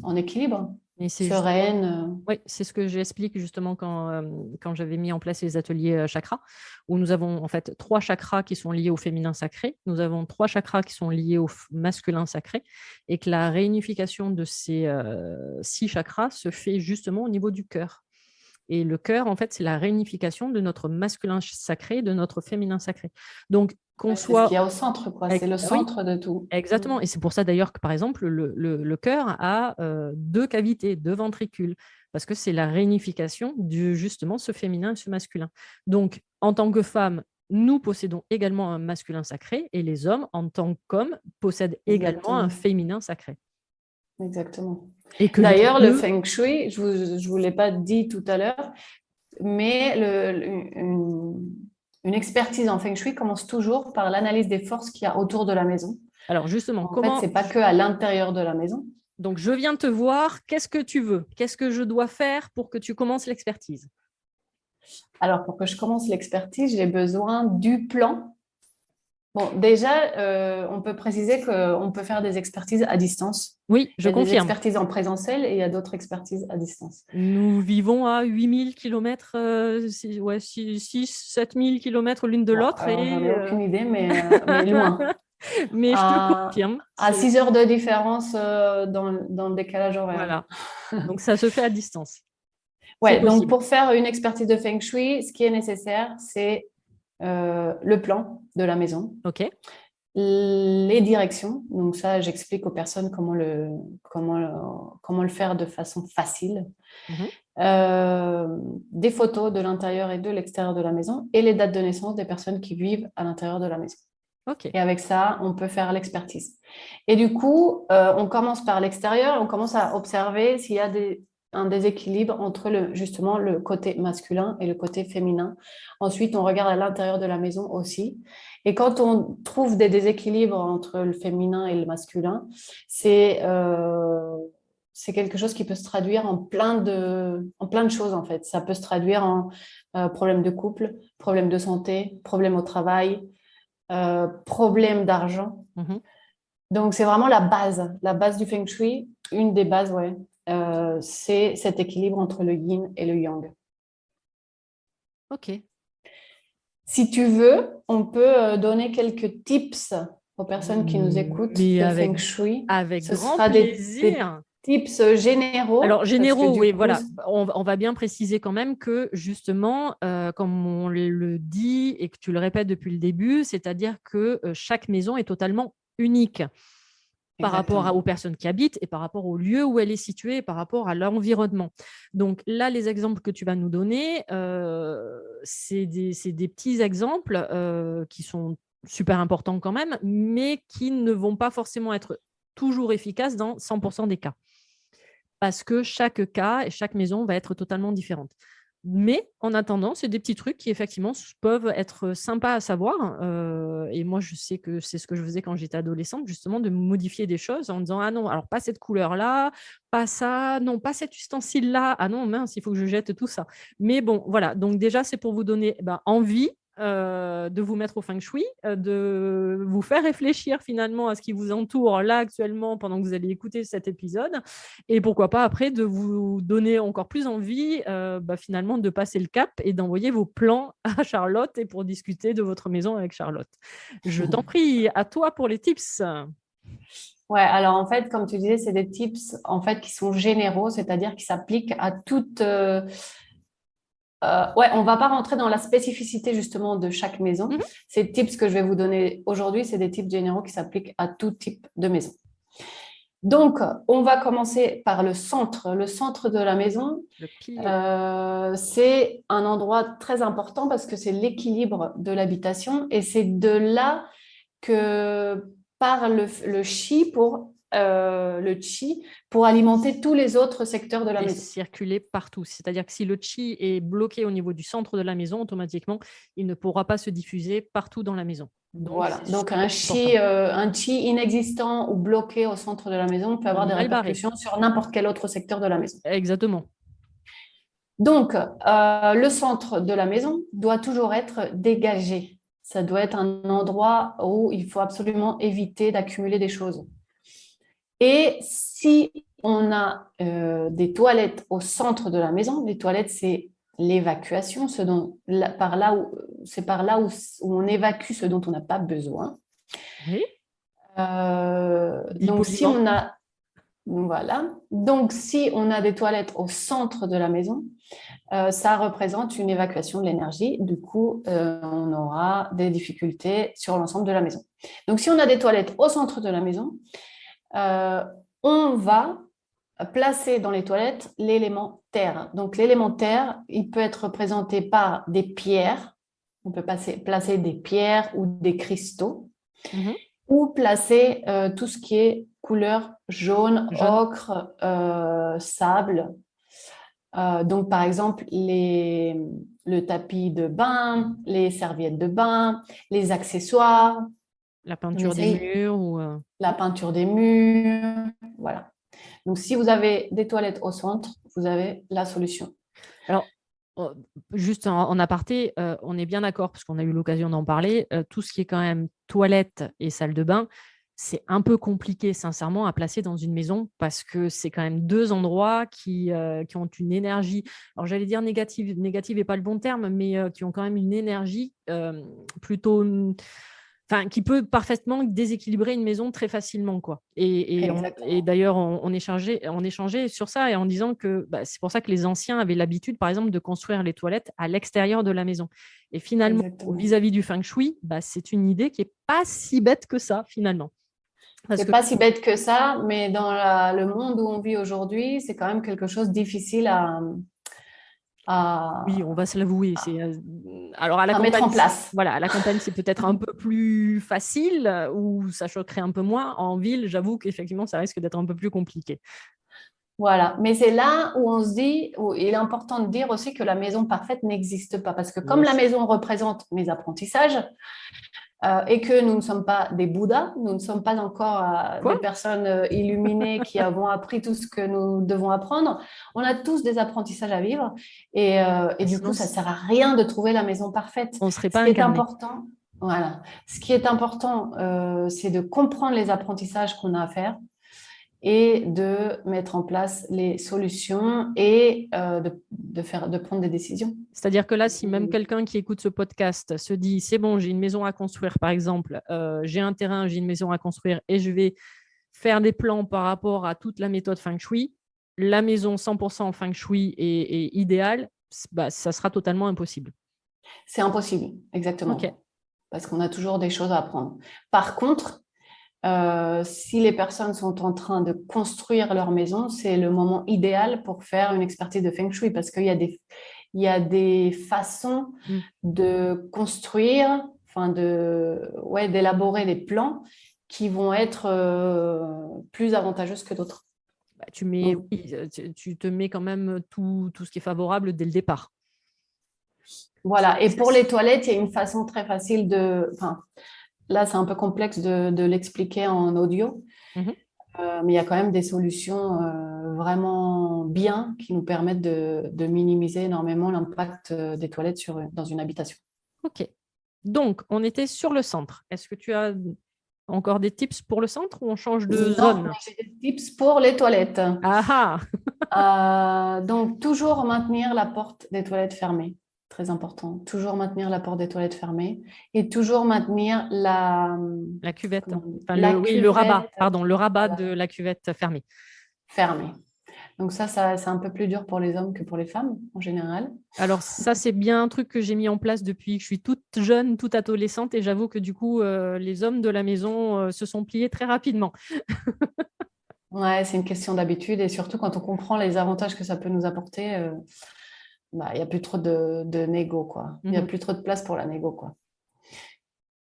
S2: en équilibre,
S1: Et c'est justement,
S2: sereine.
S1: oui, c'est ce que j'explique justement quand j'avais mis en place les ateliers chakras, où nous avons en fait 3 chakras qui sont liés au féminin sacré, nous avons 3 chakras qui sont liés au masculin sacré, et que la réunification de ces 6 chakras se fait justement au niveau du cœur. Et le cœur, en fait, c'est la réunification de notre masculin sacré et de notre féminin sacré. Donc, qu'on
S2: Ouais, c'est ce qu'il
S1: soit...
S2: y a au centre, quoi. C'est le
S1: Oui,
S2: centre de tout.
S1: exactement. Et c'est pour ça d'ailleurs que, par exemple, le cœur a 2 cavités, 2 ventricules, parce que c'est la réunification de justement ce féminin et ce masculin. Donc, en tant que femme, nous possédons également un masculin sacré, et les hommes, en tant qu'hommes, possèdent également un
S2: Exactement.
S1: féminin sacré.
S2: Exactement.
S1: Et que les
S2: D'ailleurs, le
S1: deux...
S2: feng shui, je ne vous l'ai pas dit tout à l'heure, mais une expertise en feng shui commence toujours par l'analyse des forces qu'il y a autour de la maison.
S1: Alors justement,
S2: En fait, ce
S1: comment...
S2: n'est pas que à l'intérieur de la maison.
S1: Donc, je viens te voir, qu'est-ce que tu veux? Qu'est-ce que je dois faire pour que tu commences l'expertise?
S2: Alors, pour que je commence l'expertise, j'ai besoin du plan. Bon, déjà, on peut préciser qu'on peut faire des expertises à distance.
S1: Oui,
S2: Il
S1: je
S2: y a des
S1: confirme.
S2: expertises en présentiel et il y a d'autres expertises à distance.
S1: Nous vivons à 8000 km, ouais, 6 7000 km l'une de
S2: Bon,
S1: l'autre.
S2: alors, j'en ai
S1: Et
S2: aucune idée, mais loin.
S1: mais je te confirme.
S2: À 6 heures de différence dans le décalage horaire.
S1: Voilà. Donc, ça se fait à distance. C'est
S2: Ouais, donc
S1: possible.
S2: pour faire une expertise de Feng Shui, ce qui est nécessaire, c'est le plan de la maison,
S1: OK.
S2: les directions. Donc ça, j'explique aux personnes comment le faire de façon facile.
S1: Mhm.
S2: Des photos de l'intérieur et de l'extérieur de la maison et les dates de naissance des personnes qui vivent à l'intérieur de la maison.
S1: OK.
S2: Et avec ça, on peut faire l'expertise. Et du coup, on commence par l'extérieur, on commence à observer s'il y a un déséquilibre entre justement le côté masculin et le côté féminin. Ensuite, on regarde à l'intérieur de la maison aussi. Et quand on trouve des déséquilibres entre le féminin et le masculin, c'est quelque chose qui peut se traduire en plein de choses, en fait. Ça peut se traduire en problème de couple, problème de santé, problème au travail, problème d'argent.
S1: Mhm.
S2: Donc, c'est vraiment la base du Feng Shui, une des bases, ouais. C'est cet équilibre entre le yin et le yang.
S1: OK.
S2: Si tu veux, on peut donner quelques tips aux personnes qui nous écoutent
S1: Mais
S2: de Feng Shui.
S1: avec
S2: Ce
S1: grand
S2: sera des
S1: plaisir.
S2: tips généraux,
S1: Alors,
S2: parce que
S1: généraux,
S2: du
S1: oui,
S2: coup,
S1: voilà. On va bien préciser quand même que, justement, comme on le dit et que tu le répètes depuis le début, c'est-à-dire que chaque maison est totalement unique par rapport
S2: exactement.
S1: aux personnes qui habitent et par rapport au lieu où elle est située et par rapport à l'environnement. Donc là, les exemples que tu vas nous donner, c'est des petits exemples qui sont super importants quand même, mais qui ne vont pas forcément être toujours efficaces dans 100% des cas, parce que chaque cas et chaque maison va être totalement différente. Mais en attendant, c'est des petits trucs qui effectivement peuvent être sympas à savoir. Et moi, je sais que c'est ce que je faisais quand j'étais adolescente, justement, de modifier des choses en disant: ah non, alors pas cette couleur-là, pas ça, non, pas cet ustensile-là, ah non, mince, il faut que je jette tout ça. Mais bon, voilà. Donc déjà, c'est pour vous donner envie de vous mettre au feng shui, de vous faire réfléchir finalement à ce qui vous entoure là actuellement pendant que vous allez écouter cet épisode, et pourquoi pas après de vous donner encore plus envie finalement de passer le cap et d'envoyer vos plans à Charlotte et pour discuter de votre maison avec Charlotte. Je t'en prie, à toi pour les tips.
S2: Ouais, alors en fait, comme tu disais, c'est des tips en fait qui sont généraux, c'est-à-dire qui s'appliquent à toute. Ouais, on va pas rentrer dans la spécificité justement de chaque maison.
S1: Mhm.
S2: Ces tips que je vais vous donner aujourd'hui, c'est des tips généraux qui s'appliquent à tout type de maison. Donc, on va commencer par le centre. Le centre de la maison,
S1: Le pilier.
S2: c'est un endroit très important parce que c'est l'équilibre de l'habitation et c'est de là que part le chi pour alimenter tous les autres secteurs de la
S1: Et
S2: maison.
S1: circuler partout. C'est-à-dire que si le chi est bloqué au niveau du centre de la maison, automatiquement, il ne pourra pas se diffuser partout dans la maison. Donc,
S2: Voilà,
S1: c'est
S2: donc
S1: super important.
S2: un chi inexistant ou bloqué au centre de la maison peut avoir des
S1: Mal barré.
S2: répercussions sur n'importe quel autre secteur de la maison.
S1: Exactement.
S2: Donc, le centre de la maison doit toujours être dégagé. Ça doit être un endroit où il faut absolument éviter d'accumuler des choses. Et si on a des toilettes au centre de la maison, les toilettes, c'est l'évacuation, c'est par là où on évacue ce dont on n'a pas besoin.
S1: Oui. Dit
S2: Donc, si
S1: poliment.
S2: on a, voilà. Donc, si on a des toilettes au centre de la maison, ça représente une évacuation de l'énergie. Du coup, on aura des difficultés sur l'ensemble de la maison. Donc, si on a des toilettes au centre de la maison, on va placer dans les toilettes l'élément terre. Donc, l'élément terre, il peut être représenté par des pierres. On peut placer des pierres ou des cristaux.
S1: Mhm.
S2: Ou placer tout ce qui est couleur jaune,
S1: Jaune.
S2: ocre, sable. Donc, par exemple, le tapis de bain, les serviettes de bain, les accessoires.
S1: La
S2: On
S1: peinture des
S2: essaye
S1: murs ou...
S2: la peinture des murs. Voilà. Donc, si vous avez des toilettes au centre, vous avez la solution.
S1: Alors, juste en aparté, on est bien d'accord, parce qu'on a eu l'occasion d'en parler, tout ce qui est quand même toilette et salle de bain, c'est un peu compliqué, sincèrement, à placer dans une maison, parce que c'est quand même deux endroits qui ont une énergie, alors j'allais dire négative, négative n'est pas le bon terme, mais qui ont quand même une énergie plutôt... Enfin, qui peut parfaitement déséquilibrer une maison très facilement, quoi. Et
S2: Exactement.
S1: d'ailleurs, on échangeait sur ça et en disant que c'est pour ça que les anciens avaient l'habitude, par exemple, de construire les toilettes à l'extérieur de la maison. Et finalement,
S2: Exactement.
S1: vis-à-vis du feng shui, c'est une idée qui est pas si bête que ça, finalement. Parce
S2: C'est
S1: que
S2: pas si bête que ça, mais dans le monde où on vit aujourd'hui, c'est quand même quelque chose de difficile
S1: oui, on
S2: à,
S1: va se l'avouer. Alors à la
S2: à mettre
S1: campagne,
S2: en place.
S1: voilà, à la campagne, c'est peut-être un peu plus facile ou ça choquerait un peu moins. En ville, j'avoue qu'effectivement, ça risque d'être un peu plus compliqué.
S2: Voilà, mais c'est là où on se dit, où il est important de dire aussi que la maison parfaite n'existe pas, parce que comme la
S1: Yes.
S2: maison représente mes apprentissages et que nous ne sommes pas des Bouddhas, nous ne sommes pas encore des
S1: Quoi?
S2: personnes illuminées qui avons appris tout ce que nous devons apprendre, on a tous des apprentissages à vivre et du coup,
S1: Sinon,
S2: ça ne sert à rien de trouver la maison parfaite.
S1: on ne serait
S2: Ce
S1: pas
S2: qui est
S1: incarné.
S2: important, voilà, ce qui est important, c'est de comprendre les apprentissages qu'on a à faire et de mettre en place les solutions et de prendre des décisions.
S1: C'est-à-dire que là, si même quelqu'un qui écoute ce podcast se dit, c'est bon, j'ai une maison à construire, par exemple, j'ai un terrain, j'ai une maison à construire et je vais faire des plans par rapport à toute la méthode Feng Shui, la maison 100% Feng Shui est idéale, ça sera totalement impossible.
S2: C'est impossible,
S1: Ok.
S2: exactement, parce qu'on a toujours des choses à apprendre. Par contre, si les personnes sont en train de construire leur maison, c'est le moment idéal pour faire une expertise de Feng Shui parce il y a des façons
S1: Mm.
S2: de construire, enfin d'élaborer des plans qui vont être plus avantageuses que d'autres. Donc,
S1: Oui, tu te mets quand même tout ce qui est favorable dès le départ.
S2: voilà. Et pour les toilettes, il y a une façon très facile enfin, là, c'est un peu complexe de l'expliquer en audio.
S1: Mhm.
S2: Mais il y a quand même des solutions vraiment bien qui nous permettent de minimiser énormément l'impact des toilettes dans une habitation.
S1: Ok. Donc, on était sur le centre. Est-ce que tu as encore des tips pour le centre ou on change de
S2: Non, mais
S1: zone?
S2: j'ai des tips pour les toilettes.
S1: Ah ah.
S2: Donc, toujours maintenir la porte des toilettes fermée. Très important. Toujours maintenir la porte des toilettes fermée et toujours maintenir
S1: La cuvette. Enfin,
S2: la
S1: oui, le rabat,
S2: cuvette
S1: pardon, le rabat
S2: voilà,
S1: de la cuvette fermée.
S2: fermée. Donc ça c'est un peu plus dur pour les hommes que pour les femmes en général.
S1: Alors ça, c'est bien un truc que j'ai mis en place depuis que je suis toute jeune, toute adolescente, et j'avoue que du coup, les hommes de la maison se sont pliés très rapidement.
S2: Ouais, c'est une question d'habitude et surtout quand on comprend les avantages que ça peut nous apporter, il n'y a plus trop de négo, quoi. Il n'y a
S1: Mhm.
S2: plus trop de place pour la négo, quoi.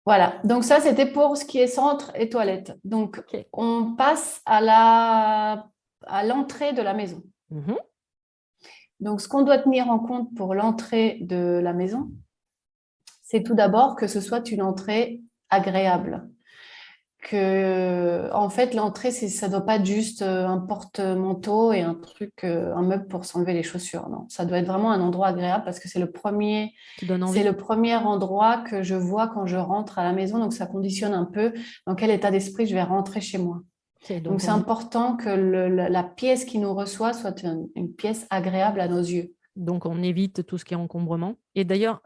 S2: Voilà, donc ça, c'était pour ce qui est centre et toilette. Donc,
S1: Ok.
S2: on passe à l'entrée de la maison.
S1: Mhm.
S2: Donc, ce qu'on doit tenir en compte pour l'entrée de la maison, c'est tout d'abord que ce soit une entrée agréable, que, en fait, l'entrée, ça doit pas être juste un porte-manteau et un truc, un meuble pour s'enlever les chaussures. Non, ça doit être vraiment un endroit agréable parce que
S1: Qui donne
S2: c'est
S1: envie.
S2: le premier endroit que je vois quand je rentre à la maison. Donc, ça conditionne un peu dans quel état d'esprit je vais rentrer chez moi.
S1: Ok,
S2: Donc, c'est important que la pièce qui nous reçoit soit une pièce agréable à nos yeux.
S1: donc, on évite tout ce qui est encombrement. Et d'ailleurs,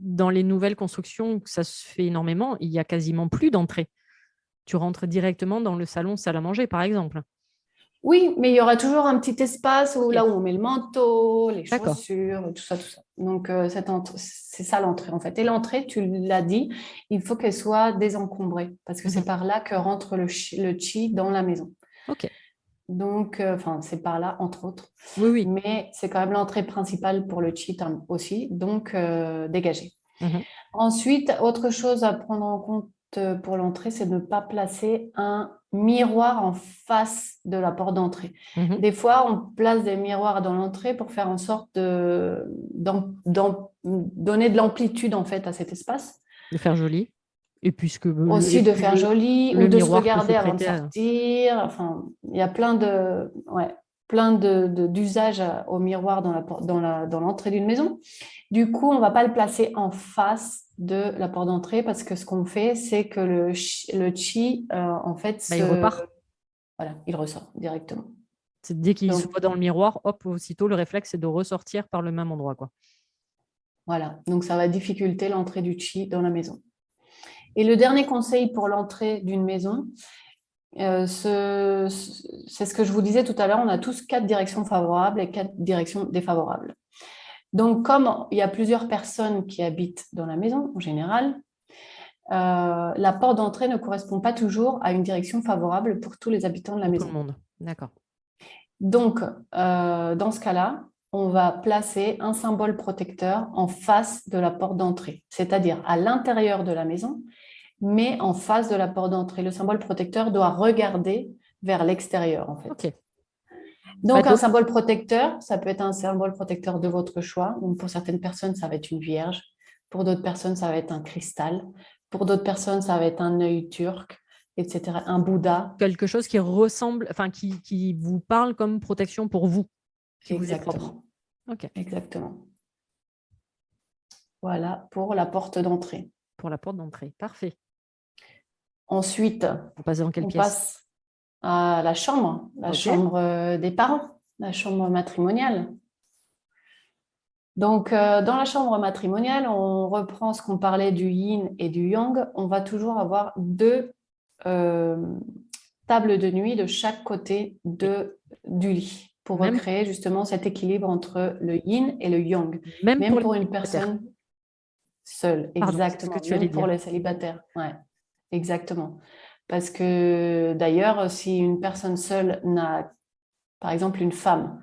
S1: dans les nouvelles constructions, ça se fait énormément, il y a quasiment plus d'entrée. Tu rentres directement dans le salon salle à manger, par exemple.
S2: Oui, mais il y aura toujours un petit espace
S1: Ok,
S2: là où on met le manteau, les
S1: d'accord.
S2: chaussures, tout ça, tout ça. Donc, c'est ça l'entrée, en fait. Et l'entrée, tu l'as dit, il faut qu'elle soit désencombrée parce que c'est
S1: Mhm.
S2: par là que rentre le chi dans la maison.
S1: Ok.
S2: Donc, enfin, c'est par là, entre autres.
S1: Oui, oui.
S2: Mais c'est quand même l'entrée principale pour le chi aussi, donc dégagée.
S1: Mhm.
S2: Ensuite, autre chose à prendre en compte pour l'entrée, c'est de ne pas placer un miroir en face de la porte d'entrée.
S1: Mhm.
S2: Des fois, on place des miroirs dans l'entrée pour faire en sorte donner de l'amplitude en fait à cet espace.
S1: De faire joli. Et puisque
S2: Aussi de faire joli ou
S1: le
S2: de se
S1: miroir peut se
S2: regarder avant de
S1: prêter à...
S2: sortir. Enfin, il y a plein d'usages au miroir dans l'entrée d'une maison. Du coup, on ne va pas le placer en face de la porte d'entrée parce que ce qu'on fait, c'est que le chi, en fait,
S1: Bah, il repart.
S2: voilà, il ressort directement.
S1: Dès qu'il se
S2: Donc,
S1: voit dans le miroir, hop, aussitôt, le réflexe, c'est de ressortir par le même endroit, quoi.
S2: voilà. Donc, ça va difficulter l'entrée du chi dans la maison. Et le dernier conseil pour l'entrée d'une maison, c'est ce que je vous disais tout à l'heure, on a tous 4 directions favorables et 4 directions défavorables. Donc, comme il y a plusieurs personnes qui habitent dans la maison, en général, la porte d'entrée ne correspond pas toujours à une direction favorable pour tous les habitants de la
S1: Pour tout le
S2: maison.
S1: monde. D'accord.
S2: Donc, dans ce cas-là, on va placer un symbole protecteur en face de la porte d'entrée, c'est-à-dire à l'intérieur de la maison, mais en face de la porte d'entrée. Le symbole protecteur doit regarder vers l'extérieur, en fait.
S1: Ok. Bah,
S2: Donc, un symbole protecteur, ça peut être un symbole protecteur de votre choix. Donc, pour certaines personnes, ça va être une vierge. Pour d'autres personnes, ça va être un cristal. Pour d'autres personnes, ça va être un œil turc, etc. Un Bouddha.
S1: quelque chose qui ressemble, enfin, qui vous parle comme protection pour vous, qui vous est propre.
S2: Exactement.
S1: Ok.
S2: Exactement. Voilà pour la porte d'entrée.
S1: Pour la porte d'entrée. Parfait.
S2: Ensuite,
S1: Vous passez dans quelle
S2: on
S1: pièce?
S2: passe à la
S1: Ok.
S2: chambre des parents, la chambre matrimoniale. Donc, dans la chambre matrimoniale, on reprend ce qu'on parlait du yin et du yang. On va toujours avoir deux euh, tables de nuit de chaque côté
S1: Et
S2: du lit pour
S1: même,
S2: recréer justement cet équilibre entre le yin et le yang.
S1: même pour
S2: Même
S1: les
S2: pour une
S1: célibataires.
S2: personne seule,
S1: Pardon, c'est ce que
S2: exactement.
S1: tu allais
S2: Même pour
S1: dire.
S2: les célibataires, ouais, exactement. Parce que d'ailleurs, si une personne seule n'a, par exemple une femme,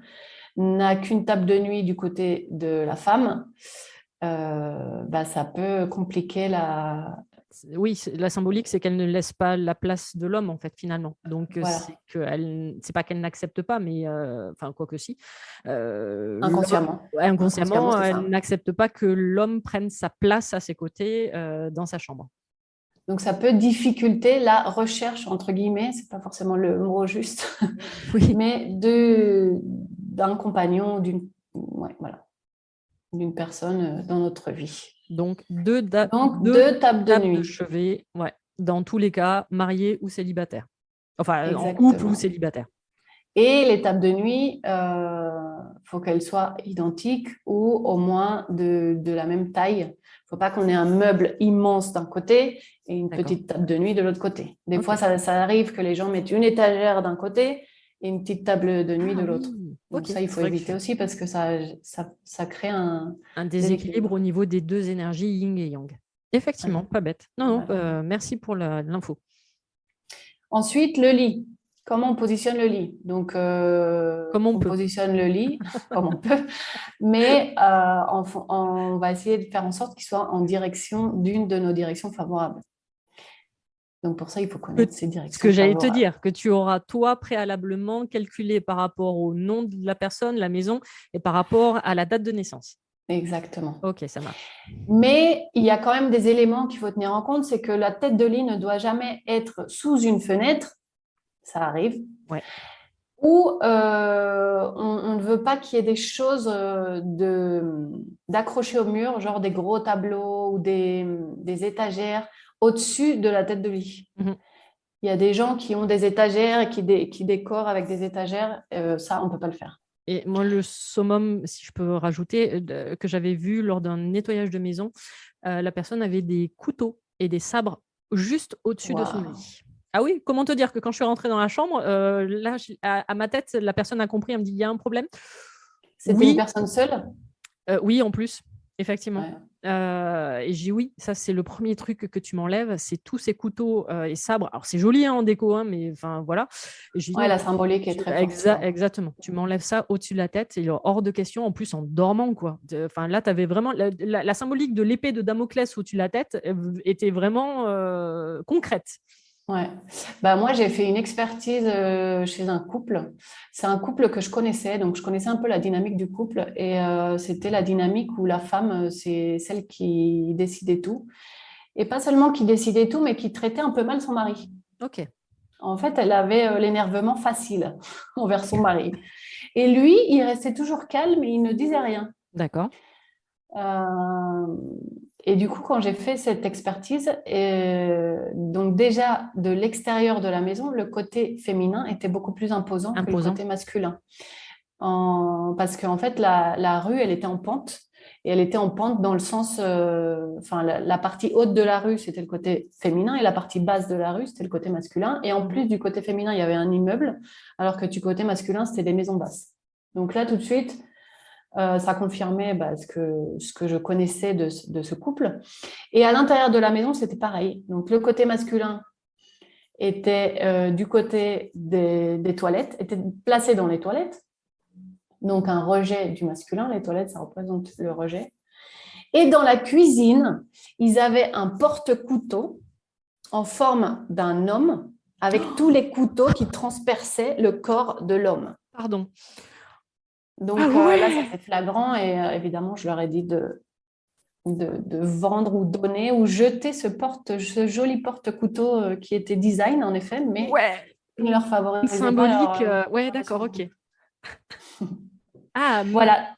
S2: n'a qu'une table de nuit du côté de la femme, bah, ça peut compliquer la...
S1: Oui, la symbolique, c'est qu'elle ne laisse pas la place de l'homme, en fait, finalement. Donc,
S2: Voilà,
S1: c'est pas qu'elle n'accepte pas, mais enfin, quoi que si.
S2: inconsciemment. Inconsciemment,
S1: Inconsciemment,
S2: c'est
S1: elle
S2: ça.
S1: n'accepte pas que l'homme prenne sa place à ses côtés dans sa chambre.
S2: Donc, ça peut difficulter la recherche, entre guillemets, c'est pas forcément le mot juste,
S1: Oui.
S2: mais d'un compagnon, ouais, voilà, d'une personne dans notre vie.
S1: Donc,
S2: Donc,
S1: deux
S2: deux tables de
S1: tables de
S2: nuit,
S1: chevet, ouais, dans tous les cas, mariés ou célibataires. Enfin, en couple ou
S2: exactement.
S1: célibataire.
S2: Et les tables de nuit, faut qu'elles soient identiques ou au moins de la même taille. Il ne faut pas qu'on ait un meuble immense d'un côté et une
S1: D'accord.
S2: petite table de nuit de l'autre côté. Des fois,
S1: Ok.
S2: ça arrive que les gens mettent une étagère d'un côté et une petite table de nuit
S1: Ah
S2: de l'autre.
S1: oui,
S2: Donc
S1: ok.
S2: ça, il
S1: C'est
S2: faut
S1: vrai que
S2: éviter aussi parce que ça crée un
S1: un déséquilibre
S2: déséquilibre.
S1: au niveau des deux énergies yin et yang. Effectivement,
S2: Voilà.
S1: pas bête. Non, non,
S2: Voilà.
S1: merci pour l'info.
S2: Ensuite, le lit. Comment on positionne le lit? Donc,
S1: Comme on
S2: on
S1: peut.
S2: positionne le lit comme on peut, mais on va essayer de faire en sorte qu'il soit en direction d'une de nos directions favorables. Donc, pour ça, il faut connaître ces
S1: Ce que
S2: directions
S1: j'allais te
S2: favorables.
S1: dire, que tu auras toi préalablement calculé par rapport au nom de la personne, la maison, et par rapport à la date de naissance.
S2: Exactement.
S1: Ok, ça marche.
S2: Mais il y a quand même des éléments qu'il faut tenir en compte, c'est que la tête de lit ne doit jamais être sous une fenêtre, ça arrive,
S1: Ouais.
S2: ou on ne veut pas qu'il y ait des choses d'accrocher au mur, genre des gros tableaux ou des étagères au-dessus de la tête de lit.
S1: Mhm.
S2: Il y a des gens qui ont des étagères et qui décorent avec des étagères, ça, on ne peut pas le faire.
S1: Et moi, le summum, si je peux rajouter, que j'avais vu lors d'un nettoyage de maison, la personne avait des couteaux et des sabres juste au-dessus de son
S2: Waouh.
S1: lit. Ah oui, comment te dire que quand je suis rentrée dans la chambre, là, à ma tête, la personne a compris, elle me dit, il y a un problème.
S2: C'était une
S1: Oui,
S2: personne seule?
S1: oui, en plus, effectivement.
S2: Ouais.
S1: Et j'ai dit oui, ça c'est le premier truc que tu m'enlèves, c'est tous ces couteaux et sabres. Alors c'est joli hein, en déco, hein, mais enfin voilà. Et j'ai dit
S2: Ouais,
S1: non,
S2: la symbolique est très forte, quoi.
S1: exactement. Tu m'enlèves ça au-dessus de la tête, c'est hors de question. En plus en dormant quoi. Enfin là, tu avais vraiment la symbolique de l'épée de Damoclès au-dessus de la tête était vraiment concrète.
S2: Ouais. Bah, moi, j'ai fait une expertise chez un couple. C'est un couple que je connaissais, donc je connaissais un peu la dynamique du couple. Et c'était la dynamique où la femme, c'est celle qui décidait tout. Et pas seulement qui décidait tout, mais qui traitait un peu mal son mari.
S1: Ok,
S2: En fait, elle avait l'énervement facile envers son mari. Et lui, il restait toujours calme et il ne disait rien.
S1: d'accord.
S2: Euh, et du coup, quand j'ai fait cette expertise, donc déjà de l'extérieur de la maison, le côté féminin était beaucoup plus imposant que le
S1: Imposant.
S2: côté masculin. Parce qu'en fait, la rue, elle était en pente. Et elle était en pente dans le sens, enfin, la partie haute de la rue, c'était le côté féminin, et la partie basse de la rue, c'était le côté masculin. Et en plus du côté féminin, il y avait un immeuble, alors que du côté masculin, c'était des maisons basses. Donc là, tout de suite, ça confirmait ce que je connaissais de ce couple. Et à l'intérieur de la maison, c'était pareil. Donc le côté masculin était du côté des toilettes, était placé dans les toilettes. Donc un rejet du masculin, les toilettes, ça représente le rejet. Et dans la cuisine, ils avaient un porte-couteau en forme d'un homme avec tous les couteaux qui transperçaient le corps de l'homme.
S1: Pardon. Ah
S2: Donc là,
S1: ouais.
S2: c'était flagrant et évidemment, je leur ai dit de vendre ou donner ou jeter ce joli porte-couteau qui était design en effet, mais
S1: Ouais.
S2: qui ne leur favorisait pas
S1: Symbolique.
S2: leur
S1: Ouais, d'accord,
S2: relation.
S1: ok. Ah,
S2: Voilà.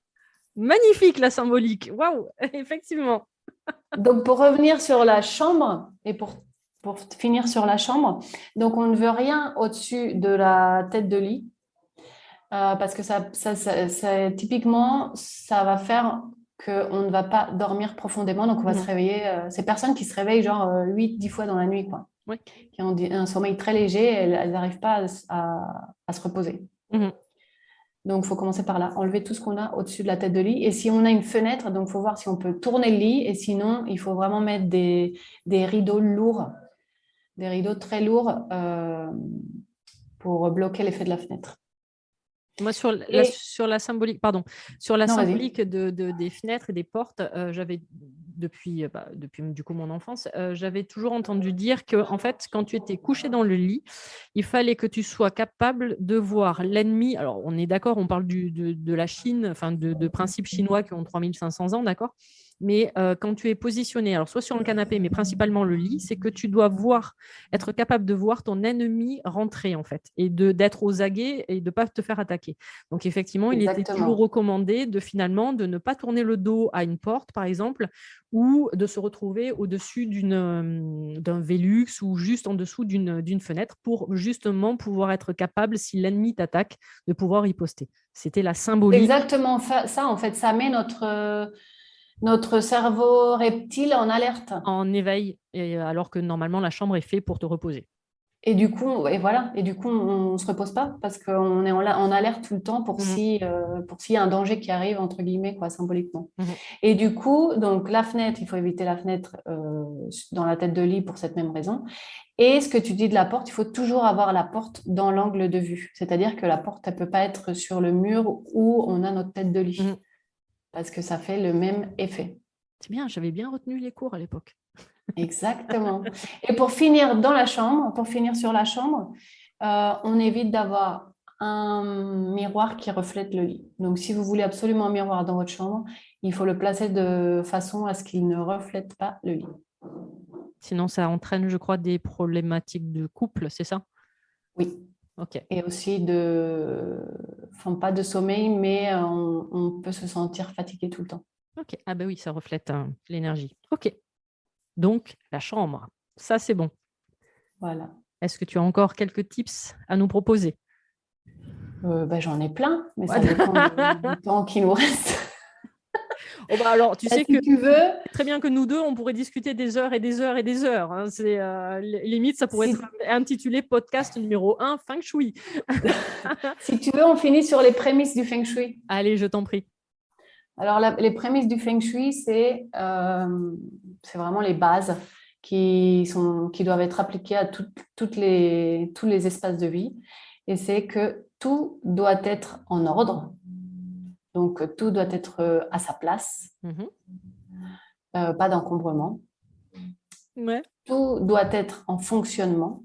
S1: magnifique la symbolique. Waouh, effectivement.
S2: Donc pour revenir sur la chambre et pour finir sur la chambre, donc on ne veut rien au-dessus de la tête de lit parce que typiquement, ça va faire qu'on ne va pas dormir profondément, donc on va se
S1: Mhm.
S2: réveiller. Ces personnes qui se réveillent genre 8-10 fois dans la nuit, quoi.
S1: Ouais.
S2: Qui ont un sommeil très léger, elles n'arrivent pas à se reposer.
S1: Mhm.
S2: Donc, il faut commencer par là, enlever tout ce qu'on a au-dessus de la tête de lit. Et si on a une fenêtre, donc il faut voir si on peut tourner le lit. Et sinon, il faut vraiment mettre des rideaux lourds, des rideaux très lourds pour bloquer l'effet de la fenêtre.
S1: Moi,
S2: Et
S1: sur la symbolique, pardon, sur la
S2: non, vas-y.
S1: symbolique des fenêtres et des portes, j'avais depuis du coup mon enfance, j'avais toujours entendu dire que en fait, quand tu étais couché dans le lit, il fallait que tu sois capable de voir l'ennemi. Alors, on est d'accord, on parle de la Chine, enfin de principes chinois qui ont 3500 ans, d'accord. Mais quand tu es positionné, alors soit sur un canapé, mais principalement le lit, c'est que tu dois voir, être capable de voir ton ennemi rentrer en fait, et d'être aux aguets et de ne pas te faire attaquer. Donc effectivement, il était toujours
S2: Exactement.
S1: recommandé de ne pas tourner le dos à une porte, par exemple, ou de se retrouver au-dessus d'un Velux ou juste en dessous d'une fenêtre pour justement pouvoir être capable, si l'ennemi t'attaque, de pouvoir riposter. C'était la symbolique
S2: Exactement ça, en fait, ça met notre cerveau reptile en alerte.
S1: en éveil, alors que normalement la chambre est faite pour te reposer.
S2: Et du coup, et voilà, et du coup, on ne se repose pas parce qu'on est en alerte tout le temps
S1: Mhm,
S2: pour s'il y a un danger qui arrive, entre guillemets, quoi, symboliquement.
S1: mhm,
S2: Et du coup, donc la fenêtre, il faut éviter la fenêtre dans la tête de lit pour cette même raison. Et ce que tu dis de la porte, il faut toujours avoir la porte dans l'angle de vue. C'est-à-dire que la porte, elle ne peut pas être sur le mur où on a notre tête de lit
S1: mhm.
S2: parce que ça fait le même effet.
S1: C'est bien, j'avais bien retenu les cours à l'époque.
S2: Exactement. Et pour finir dans la chambre, pour finir sur la chambre, on évite d'avoir un miroir qui reflète le lit. Donc, si vous voulez absolument un miroir dans votre chambre, il faut le placer de façon à ce qu'il ne reflète pas le lit.
S1: Sinon, ça entraîne, je crois, des problématiques de couple, c'est ça?
S2: Oui.
S1: Ok.
S2: Et aussi enfin, pas de sommeil, mais on peut se sentir fatigué tout le temps.
S1: Ok. Ah ben oui, ça reflète l'énergie. Ok. Donc, la chambre. Ça, c'est bon.
S2: Voilà.
S1: Est-ce que tu as encore quelques tips à nous proposer?
S2: J'en ai plein, mais ça dépend du temps qui nous reste.
S1: Oh bah alors, tu sais que
S2: Si tu veux,
S1: c'est très bien que nous deux, on pourrait discuter des heures et des heures et des heures. Hein. C'est limite, ça pourrait
S2: si,
S1: être intitulé podcast numéro 1, Feng Shui.
S2: si tu veux, on finit sur les prémices du Feng Shui.
S1: Allez, je t'en prie.
S2: Alors, les prémices du Feng Shui, c'est vraiment les bases qui doivent être appliquées à tous les espaces de vie. Et c'est que tout doit être en ordre. Donc, tout doit être à sa place,
S1: Mhm.
S2: pas d'encombrement.
S1: Ouais.
S2: Tout doit être en fonctionnement,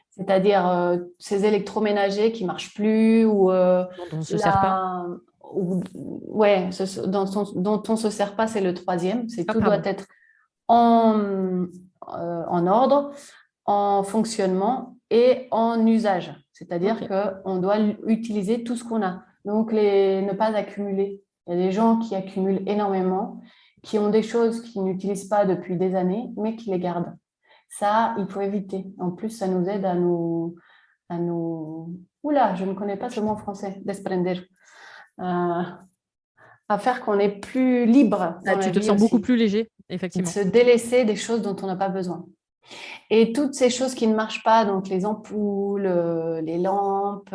S2: c'est-à-dire ces électroménagers qui ne marchent plus ou
S1: Dont on ne se sert pas.
S2: ouais, dont on ne se sert pas, c'est le troisième. C'est
S1: Ah,
S2: tout doit
S1: pardon.
S2: être en ordre, en fonctionnement et en usage. C'est-à-dire
S1: Ok.
S2: qu'on doit utiliser tout ce qu'on a. Donc, ne pas accumuler. Il y a des gens qui accumulent énormément, qui ont des choses qu'ils n'utilisent pas depuis des années, mais qui les gardent. Ça, il faut éviter. En plus, ça nous aide à nous... Oula, je ne connais pas ce mot en français, desprender. À faire qu'on est plus libre
S1: Ah,
S2: dans la
S1: tu te
S2: vie
S1: sens beaucoup
S2: aussi.
S1: plus léger,
S2: De
S1: effectivement.
S2: se délaisser des choses dont on n'a pas besoin. Et toutes ces choses qui ne marchent pas, donc les ampoules, les lampes,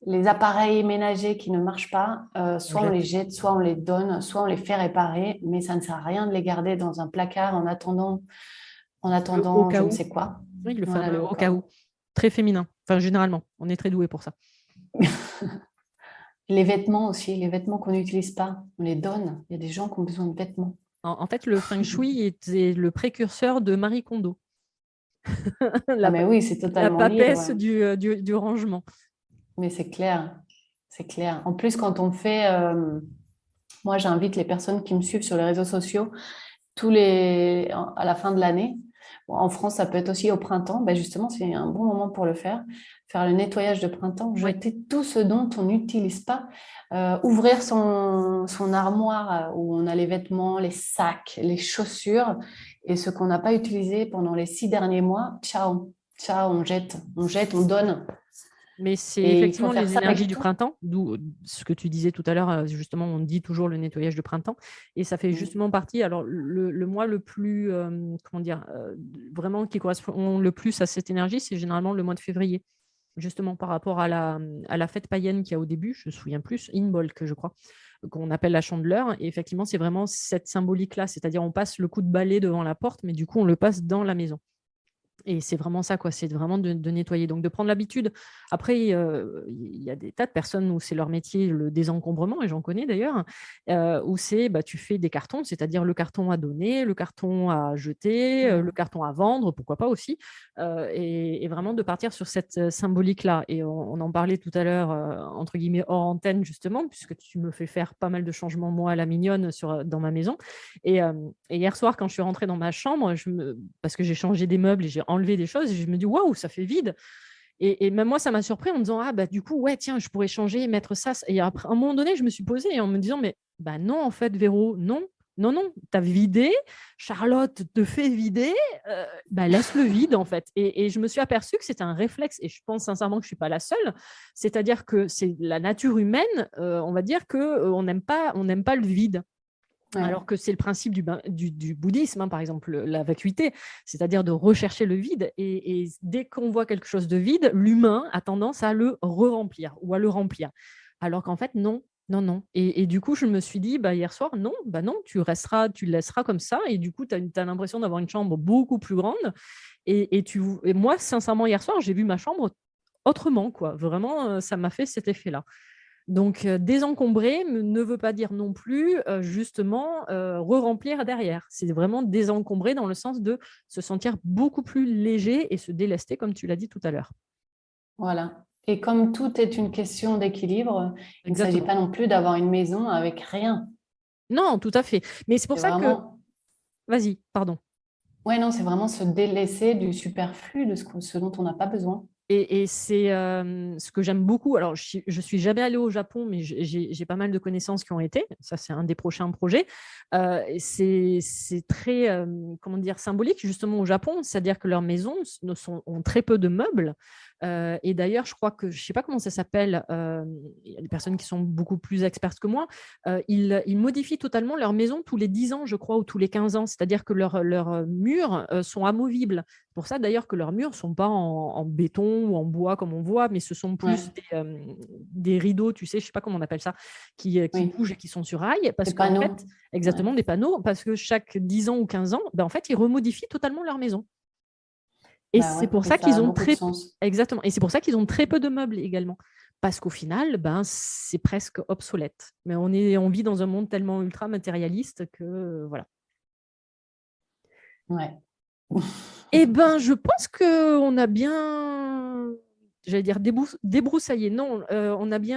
S2: les appareils ménagers qui ne marchent pas,
S1: On
S2: soit on les
S1: jette.
S2: jette, soit on les donne, soit on les fait réparer, mais ça ne sert à rien de les garder dans un placard en
S1: Le au
S2: attendant
S1: cas
S2: je ne
S1: où.
S2: sais quoi.
S1: Oui, le
S2: Voilà
S1: fameux
S2: le
S1: au
S2: cas
S1: cas où.
S2: où.
S1: Très féminin. Enfin, généralement, on est très doué pour ça.
S2: Les vêtements aussi, les vêtements qu'on n'utilise pas, on les donne. Il y a des gens qui ont besoin de vêtements.
S1: En fait, le Feng Shui était le précurseur de Marie Kondo,
S2: Ah
S1: la,
S2: mais oui, c'est
S1: la
S2: totalement lié,
S1: papesse
S2: ouais.
S1: du rangement.
S2: Mais c'est clair, c'est clair. En plus, quand on fait, moi j'invite les personnes qui me suivent sur les réseaux sociaux à la fin de l'année. Bon, en France, ça peut être aussi au printemps. Ben justement, c'est un bon moment pour le faire. Faire le nettoyage de printemps,
S1: Oui.
S2: jeter tout ce dont on n'utilise pas, ouvrir son armoire où on a les vêtements, les sacs, les chaussures et ce qu'on n'a pas utilisé pendant les 6 derniers mois. Ciao, ciao, on jette, on donne.
S1: Mais c'est
S2: Et il faut
S1: effectivement
S2: faire
S1: les
S2: ça
S1: énergies
S2: avec
S1: du
S2: tout.
S1: printemps, d'où ce que tu disais tout à l'heure, justement, on dit toujours le nettoyage de printemps, et ça fait justement partie, alors le mois le plus, comment dire, vraiment qui correspond le plus à cette énergie, c'est généralement le mois de février, justement par rapport à la fête païenne qu'il y a au début, je me souviens plus, Imbolc, je crois, qu'on appelle la chandeleur, et effectivement, c'est vraiment cette symbolique-là, c'est-à-dire on passe le coup de balai devant la porte, mais du coup, on le passe dans la maison. Et c'est vraiment ça, quoi. C'est vraiment de nettoyer. Donc, de prendre l'habitude. Après, il y a des tas de personnes où c'est leur métier, le désencombrement, et j'en connais d'ailleurs, où c'est, bah, tu fais des cartons, c'est-à-dire le carton à donner, le carton à jeter, le carton à vendre, pourquoi pas aussi, et vraiment de partir sur cette symbolique-là. Et on en parlait tout à l'heure, entre guillemets, hors antenne, justement, puisque tu me fais faire pas mal de changements, moi, à la mignonne, dans ma maison. Et hier soir, quand je suis rentrée dans ma chambre, parce que j'ai changé des meubles et j'ai enlevé des choses, et je me dis, waouh, ça fait vide. Et même moi, ça m'a surpris en me disant, ah, bah, du coup, ouais, tiens, je pourrais changer et mettre ça. Et après, à un moment donné, je me suis posée en me disant, mais bah non, en fait, Véro, non. Non, non, tu as vidé, Charlotte te fait vider, bah laisse le vide en fait. Et je me suis aperçue que c'était un réflexe, et je pense sincèrement que je ne suis pas la seule, c'est-à-dire que c'est la nature humaine, on va dire qu'on on n'aime pas le vide.
S2: Ouais.
S1: Alors que c'est le principe du bouddhisme, hein, par exemple, la vacuité, c'est-à-dire de rechercher le vide. Et dès qu'on voit quelque chose de vide, l'humain a tendance à le re-remplir ou à le remplir. Alors qu'en fait, non, non, non. Et du coup, je me suis dit, bah, hier soir, non, bah non, tu le laisseras comme ça. Et du coup, tu as l'impression d'avoir une chambre beaucoup plus grande. Et moi, sincèrement, hier soir, j'ai vu ma chambre autrement, quoi. Vraiment, ça m'a fait cet effet-là. Donc, désencombrer ne veut pas dire non plus, justement, re-remplir derrière. C'est vraiment désencombrer dans le sens de se sentir beaucoup plus léger et se délester, comme tu l'as dit tout à l'heure.
S2: Voilà. Et comme tout est une question d'équilibre, il ne s'agit
S1: Exactement.
S2: pas non plus d'avoir une maison avec rien.
S1: Non, tout à fait. Mais c'est pour
S2: C'est
S1: ça que...
S2: vraiment,
S1: Vas-y, pardon.
S2: ouais, non, c'est vraiment se délaisser du superflu, de ce dont on n'a pas besoin.
S1: Et c'est ce que j'aime beaucoup. Alors, je suis jamais allée au Japon, mais j'ai pas mal de connaissances qui ont été. Ça, c'est un des prochains projets. Et c'est très, comment dire, symbolique justement au Japon, c'est-à-dire que leurs maisons ont très peu de meubles. Et d'ailleurs, je crois que je sais pas comment ça s'appelle. Il y a des personnes qui sont beaucoup plus expertes que moi. Ils modifient totalement leur maison tous les 10 ans, je crois, ou tous les 15 ans. C'est-à-dire que leurs murs sont amovibles. C'est pour ça d'ailleurs que leurs murs ne sont pas en béton ou en bois comme on voit, mais ce sont plus
S2: Ouais,
S1: des rideaux, tu sais, je ne sais pas comment on appelle ça, qui
S2: oui,
S1: bougent et qui sont sur rail,
S2: des
S1: parce qu'en fait,
S2: panneaux. Ouais.
S1: exactement des panneaux, parce que chaque 10 ans ou 15 ans, ben, en fait, ils remodifient totalement leur maison. Et
S2: Bah
S1: c'est
S2: ouais,
S1: pour
S2: et
S1: ça
S2: ça
S1: qu'ils
S2: a
S1: ont
S2: beaucoup de
S1: très
S2: sens.
S1: exactement, et c'est pour ça qu'ils ont très peu de meubles également. Parce qu'au final, ben, c'est presque obsolète. Mais on vit dans un monde tellement ultra matérialiste que voilà.
S2: Ouais.
S1: Eh ben, je pense qu'on a bien, j'allais dire débroussaillé. Non, on a bien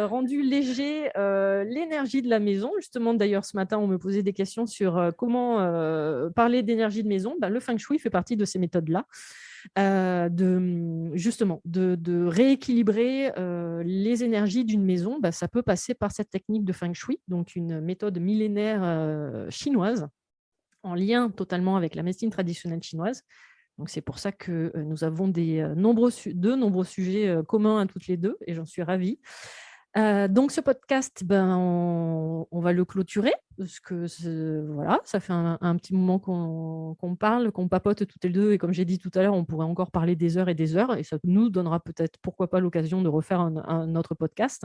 S1: rendu léger l'énergie de la maison. Justement, d'ailleurs, ce matin, on me posait des questions sur comment parler d'énergie de maison. Ben, le feng shui fait partie de ces méthodes-là, justement, de rééquilibrer les énergies d'une maison. Ben, ça peut passer par cette technique de feng shui, donc une méthode millénaire chinoise en lien totalement avec la médecine traditionnelle chinoise. Donc c'est pour ça que nous avons de nombreux sujets communs à toutes les deux et j'en suis ravie. Donc ce podcast, ben, on va le clôturer parce que voilà, ça fait un petit moment qu'on parle, qu'on papote toutes les deux et comme j'ai dit tout à l'heure, on pourrait encore parler des heures et des heures et ça nous donnera peut-être, pourquoi pas, l'occasion de refaire un autre podcast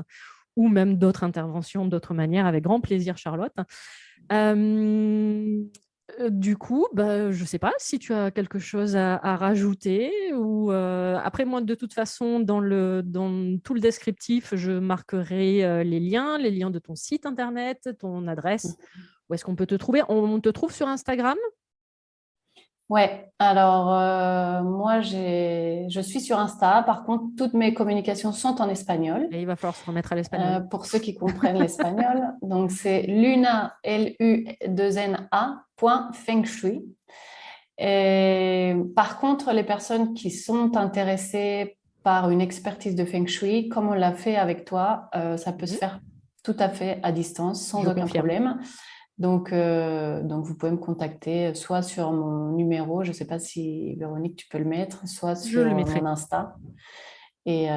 S1: ou même d'autres interventions d'autres manières avec grand plaisir, Charlotte. Euh, du coup, bah, je ne sais pas si tu as quelque chose à rajouter ou après moi de toute façon dans tout le descriptif, je marquerai les liens de ton site internet, ton adresse, où est-ce qu'on peut te trouver? On te trouve sur Instagram?
S2: Ouais, alors moi je suis sur Insta. Par contre, toutes mes communications sont en espagnol.
S1: Et il va falloir se remettre à l'espagnol.
S2: Pour ceux qui comprennent l'espagnol, donc c'est Luna, L-U-2-N-A, point Feng Shui. Et par contre, les personnes qui sont intéressées par une expertise de Feng Shui, comme on l'a fait avec toi, ça peut se
S1: Mhm.
S2: faire tout à fait à distance, sans
S1: Je
S2: aucun
S1: confirme.
S2: problème. Donc, vous pouvez me contacter soit sur mon numéro, je ne sais pas si Véronique, tu peux le mettre, soit
S1: Je
S2: sur
S1: le
S2: mon
S1: mettrai.
S2: Insta. Et, euh,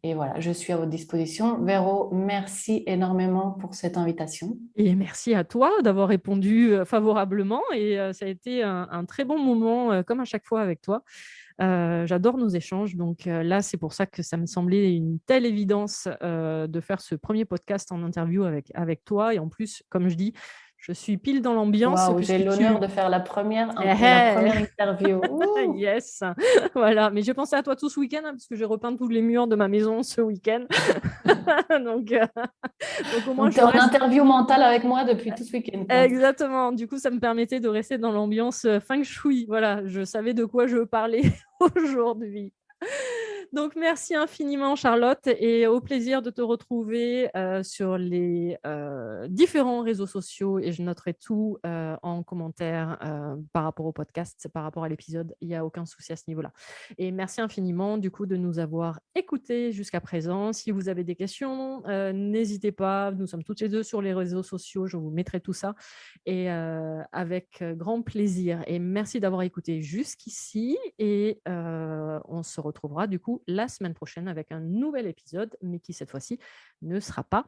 S2: et voilà, je suis à votre disposition. Véro, merci énormément pour cette invitation.
S1: Et merci à toi d'avoir répondu favorablement. Et ça a été un très bon moment, comme à chaque fois avec toi. J'adore nos échanges. Donc là, c'est pour ça que ça me semblait une telle évidence de faire ce premier podcast en interview avec toi. Et en plus, comme je dis, je suis pile dans l'ambiance
S2: Waouh, j'ai
S1: puisque
S2: l'honneur de faire
S1: Eh,
S2: la
S1: eh.
S2: première interview. Ouh.
S1: Yes, voilà. Mais j'ai pensé à toi tout ce week-end hein, parce que j'ai repeint tous les murs de ma maison ce week-end. Donc au moins,
S2: Donc, tu
S1: je
S2: es en
S1: reste.
S2: interview mentale avec moi depuis tout ce week-end, quoi.
S1: Exactement. Du coup, ça me permettait de rester dans l'ambiance feng shui. Voilà, je savais de quoi je parlais aujourd'hui. Donc, merci infiniment, Charlotte, et au plaisir de te retrouver sur les différents réseaux sociaux. Et je noterai tout en commentaire par rapport au podcast, par rapport à l'épisode. Il n'y a aucun souci à ce niveau-là. Et merci infiniment, du coup, de nous avoir écoutés jusqu'à présent. Si vous avez des questions, n'hésitez pas. Nous sommes toutes les deux sur les réseaux sociaux. Je vous mettrai tout ça. Et avec grand plaisir. Et merci d'avoir écouté jusqu'ici. Et on se retrouvera du coup la semaine prochaine avec un nouvel épisode, mais qui cette fois-ci ne sera pas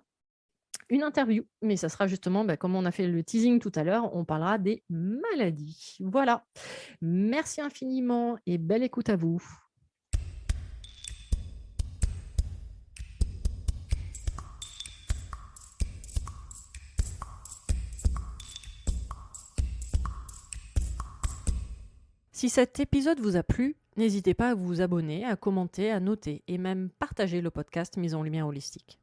S1: une interview. Mais ça sera justement, comme on a fait le teasing tout à l'heure, on parlera des maladies. Voilà. Merci infiniment et belle écoute à vous. Si cet épisode vous a plu, n'hésitez pas à vous abonner, à commenter, à noter et même partager le podcast Mise en Lumière Holistique.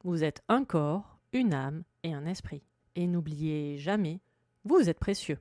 S1: Vous êtes un corps, une âme et un esprit. Et n'oubliez jamais, vous êtes précieux.